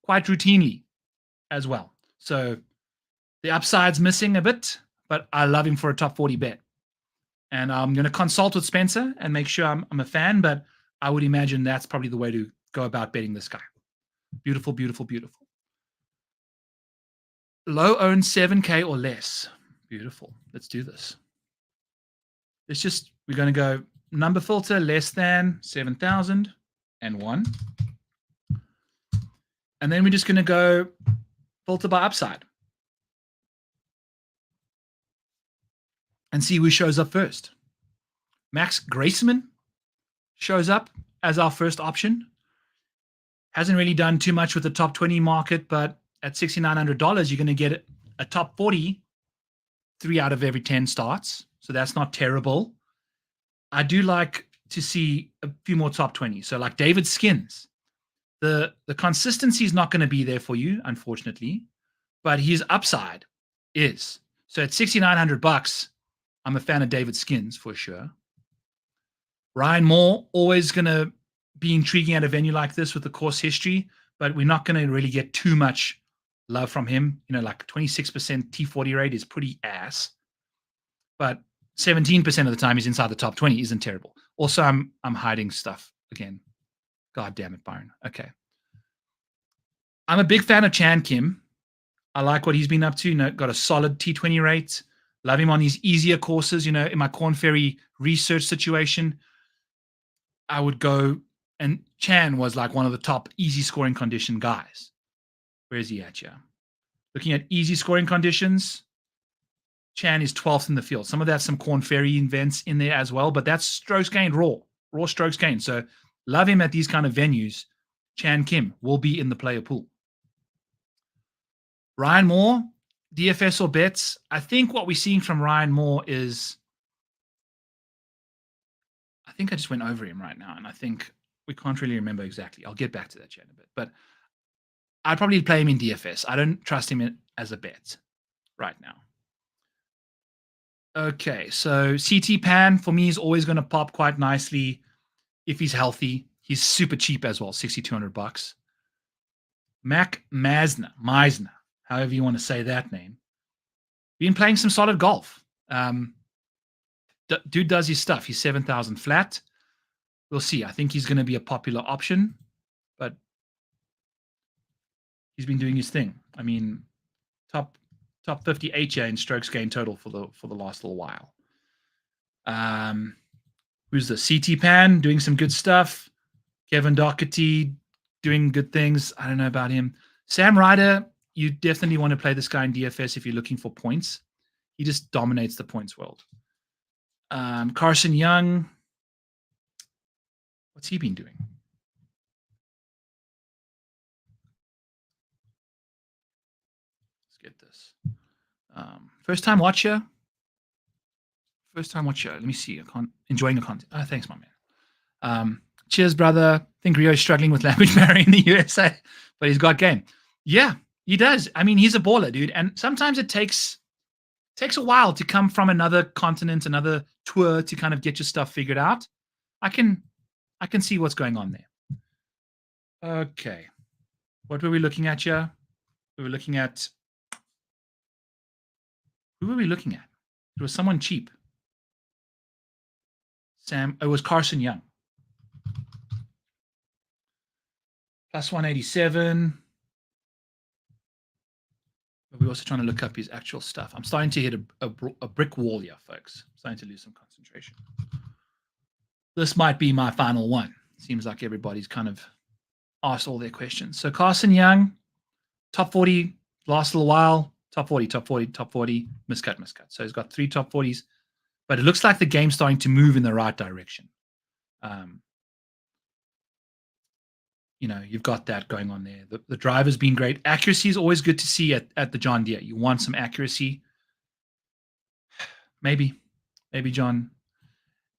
routinely as well. So the upside's missing a bit, but I love him for a top 40 bet. And I'm going to consult with Spencer and make sure I'm a fan, but I would imagine that's probably the way to go about betting this guy. Beautiful, beautiful, beautiful. Low owned 7K or less. Beautiful. Let's do this. We're going to go number filter less than 7,001. And then we're just going to go filter by upside. And see who shows up first. Max Graceman shows up as our first option. Hasn't really done too much with the top 20 market, but at $6,900, you're going to get a top 40 3 out of every 10 starts. So that's not terrible. I do like to see a few more top 20. So like David Skins, the consistency is not going to be there for you, unfortunately, but his upside is. So at $6,900, I'm a fan of David Skins for sure. Ryan Moore, always going to be intriguing at a venue like this with the course history, but we're not going to really get too much love from him. You know, like 26% T40 rate is pretty ass, but 17% of the time he's inside the top 20 isn't terrible. Also, I'm hiding stuff again. God damn it, Byron. Okay. I'm a big fan of Chan Kim. I like what he's been up to. You know, got a solid T20 rate. Love him on these easier courses. You know, in my Corn Ferry research situation, I would go, and Chan was like one of the top easy scoring condition guys. Where is he at here? Looking at easy scoring conditions, Chan is 12th in the field. Some of that's some Corn Ferry events in there as well, but that's strokes gained raw strokes gained. So love him at these kind of venues. Chan Kim will be in the player pool. Ryan Moore, DFS or bets. I think what we're seeing from Ryan Moore is, I think I just went over him right now, and I think we can't really remember exactly. I'll get back to that chat in a bit, but I'd probably play him in DFS. I don't trust him as a bet right now. Okay, so CT Pan for me is always going to pop quite nicely if he's healthy. He's super cheap as well, $6,200. Mac Meisner, however you want to say that name. Been playing some solid golf. Dude does his stuff. He's 7,000 flat. We'll see. I think he's going to be a popular option, but he's been doing his thing. I mean, top 58 in strokes gained total for the last little while. Who's the CT Pan doing some good stuff? Kevin Doherty doing good things. I don't know about him. Sam Ryder, you definitely want to play this guy in DFS if you're looking for points. He just dominates the points world. Carson Young, what's he been doing? Let's get this. First time watcher. Let me see. Enjoying the content. Oh, thanks, my man. Cheers, brother. I think Rio's struggling with language barrier in the USA, but he's got game. Yeah, he does. I mean, he's a baller, dude. And sometimes it takes a while to come from another continent, another tour to kind of get your stuff figured out. I can see what's going on there. Okay. What were we looking at here? We were looking at, who were we looking at? It was someone cheap. It was Carson Young. Plus 187. But we're also trying to look up his actual stuff. I'm starting to hit a brick wall here, folks. I'm starting to lose some concentration. This might be my final one. Seems like everybody's kind of asked all their questions. So Carson Young, top 40, last little while, top 40, miscut. So he's got 3 top 40s, but it looks like the game's starting to move in the right direction. You know, you've got that going on there. The driver's been great. Accuracy is always good to see at the John Deere. You want some accuracy. Maybe John.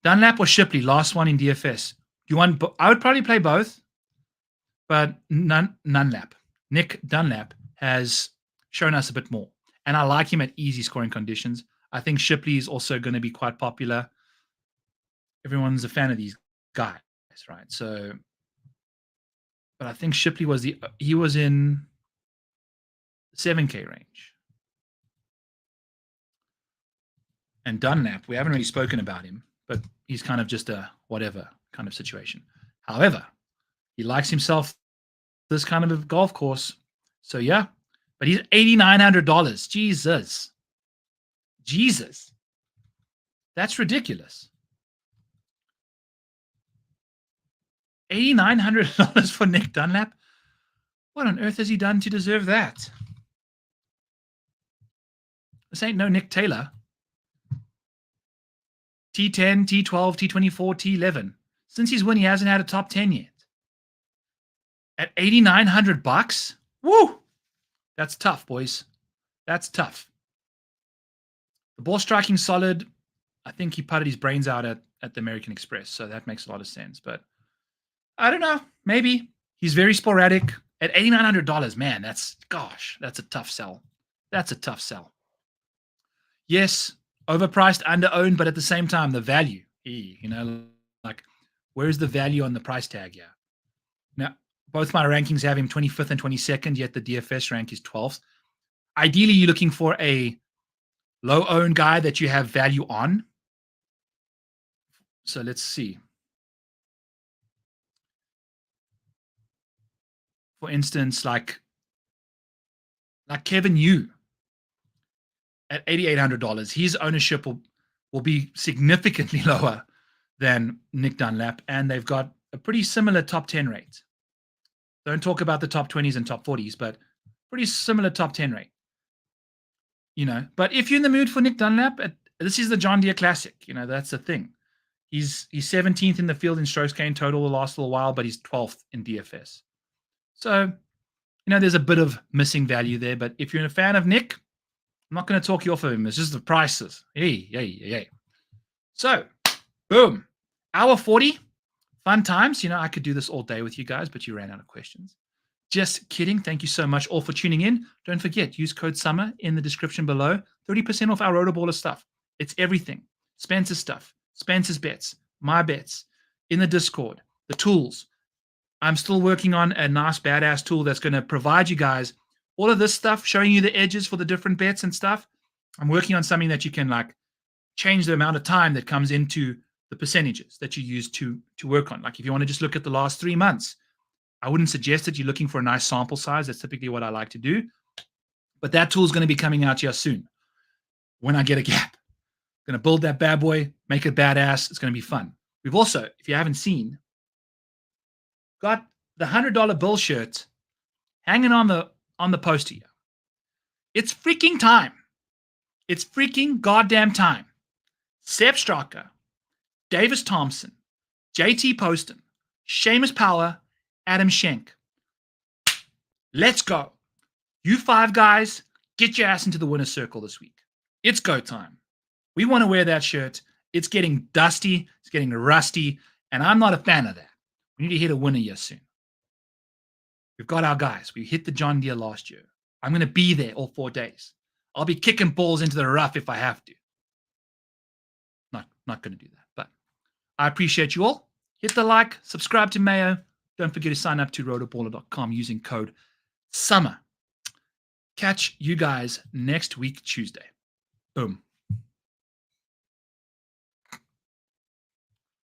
Dunlap or Shipley, last one in DFS. I would probably play both, but Dunlap. Nick Dunlap has shown us a bit more, and I like him at easy scoring conditions. I think Shipley is also going to be quite popular. Everyone's a fan of these guys, right? So, but I think Shipley was in the 7K range. And Dunlap, we haven't really spoken about him, but he's kind of just a whatever kind of situation. However, he likes himself this kind of a golf course. So yeah, but he's $8,900. Jesus. That's ridiculous. $8,900 for Nick Dunlap? What on earth has he done to deserve that? This ain't no Nick Taylor. T10, T12, T24, T11. Since his win, he hasn't had a top 10 yet. At $8,900? Woo! That's tough, boys. That's tough. The ball striking solid. I think he putted his brains out at the American Express, so that makes a lot of sense. But I don't know. Maybe. He's very sporadic. At $8,900, man, that's a tough sell. That's a tough sell. Yes, overpriced, under-owned, but at the same time, the value. You know, Like, where's the value on the price tag here? Now, both my rankings have him 25th and 22nd, yet the DFS rank is 12th. Ideally, you're looking for a low-owned guy that you have value on. So let's see. For instance, like Kevin Yu at $8,800, his ownership will be significantly lower than Nick Dunlap, and they've got a pretty similar top 10 rate. Don't talk about the top 20s and top 40s, but pretty similar top 10 rate. You know, but if you're in the mood for Nick Dunlap, this is the John Deere Classic. You know, that's the thing. He's 17th in the field in strokes gained total the last little while, but he's 12th in DFS. So, you know, there's a bit of missing value there. But if you're a fan of Nick, I'm not going to talk you off of him. It's just the prices. Hey. So, boom. Hour 40. Fun times. You know, I could do this all day with you guys, but you ran out of questions. Just kidding. Thank you so much all for tuning in. Don't forget, use code SUMMER in the description below. 30% off our Rotoballer stuff. It's everything. Spencer's stuff, Spencer's bets, my bets, in the Discord, the tools. I'm still working on a nice badass tool that's going to provide you guys all of this stuff, showing you the edges for the different bets and stuff. I'm working on something that you can like change the amount of time that comes into the percentages that you use to work on. Like if you want to just look at the last 3 months, I wouldn't suggest that you're looking for a nice sample size. That's typically what I like to do. But that tool is going to be coming out here soon when I get a gap. I'm going to build that bad boy, make it badass. It's going to be fun. We've also, if you haven't seen, got the $100 bill shirt hanging on the poster here. It's freaking time. It's freaking goddamn time. Sepp Straka, Davis Thompson, JT Poston, Seamus Power, Adam Schenk. Let's go. You 5 guys, get your ass into the winner's circle this week. It's go time. We want to wear that shirt. It's getting dusty. It's getting rusty. And I'm not a fan of that. We need to hit a winner here soon. We've got our guys. We hit the John Deere last year. I'm going to be there all 4 days. I'll be kicking balls into the rough if I have to. Not going to do that. But I appreciate you all. Hit the like. Subscribe to Mayo. Don't forget to sign up to rotoballer.com using code SUMMER. Catch you guys next week, Tuesday. Boom.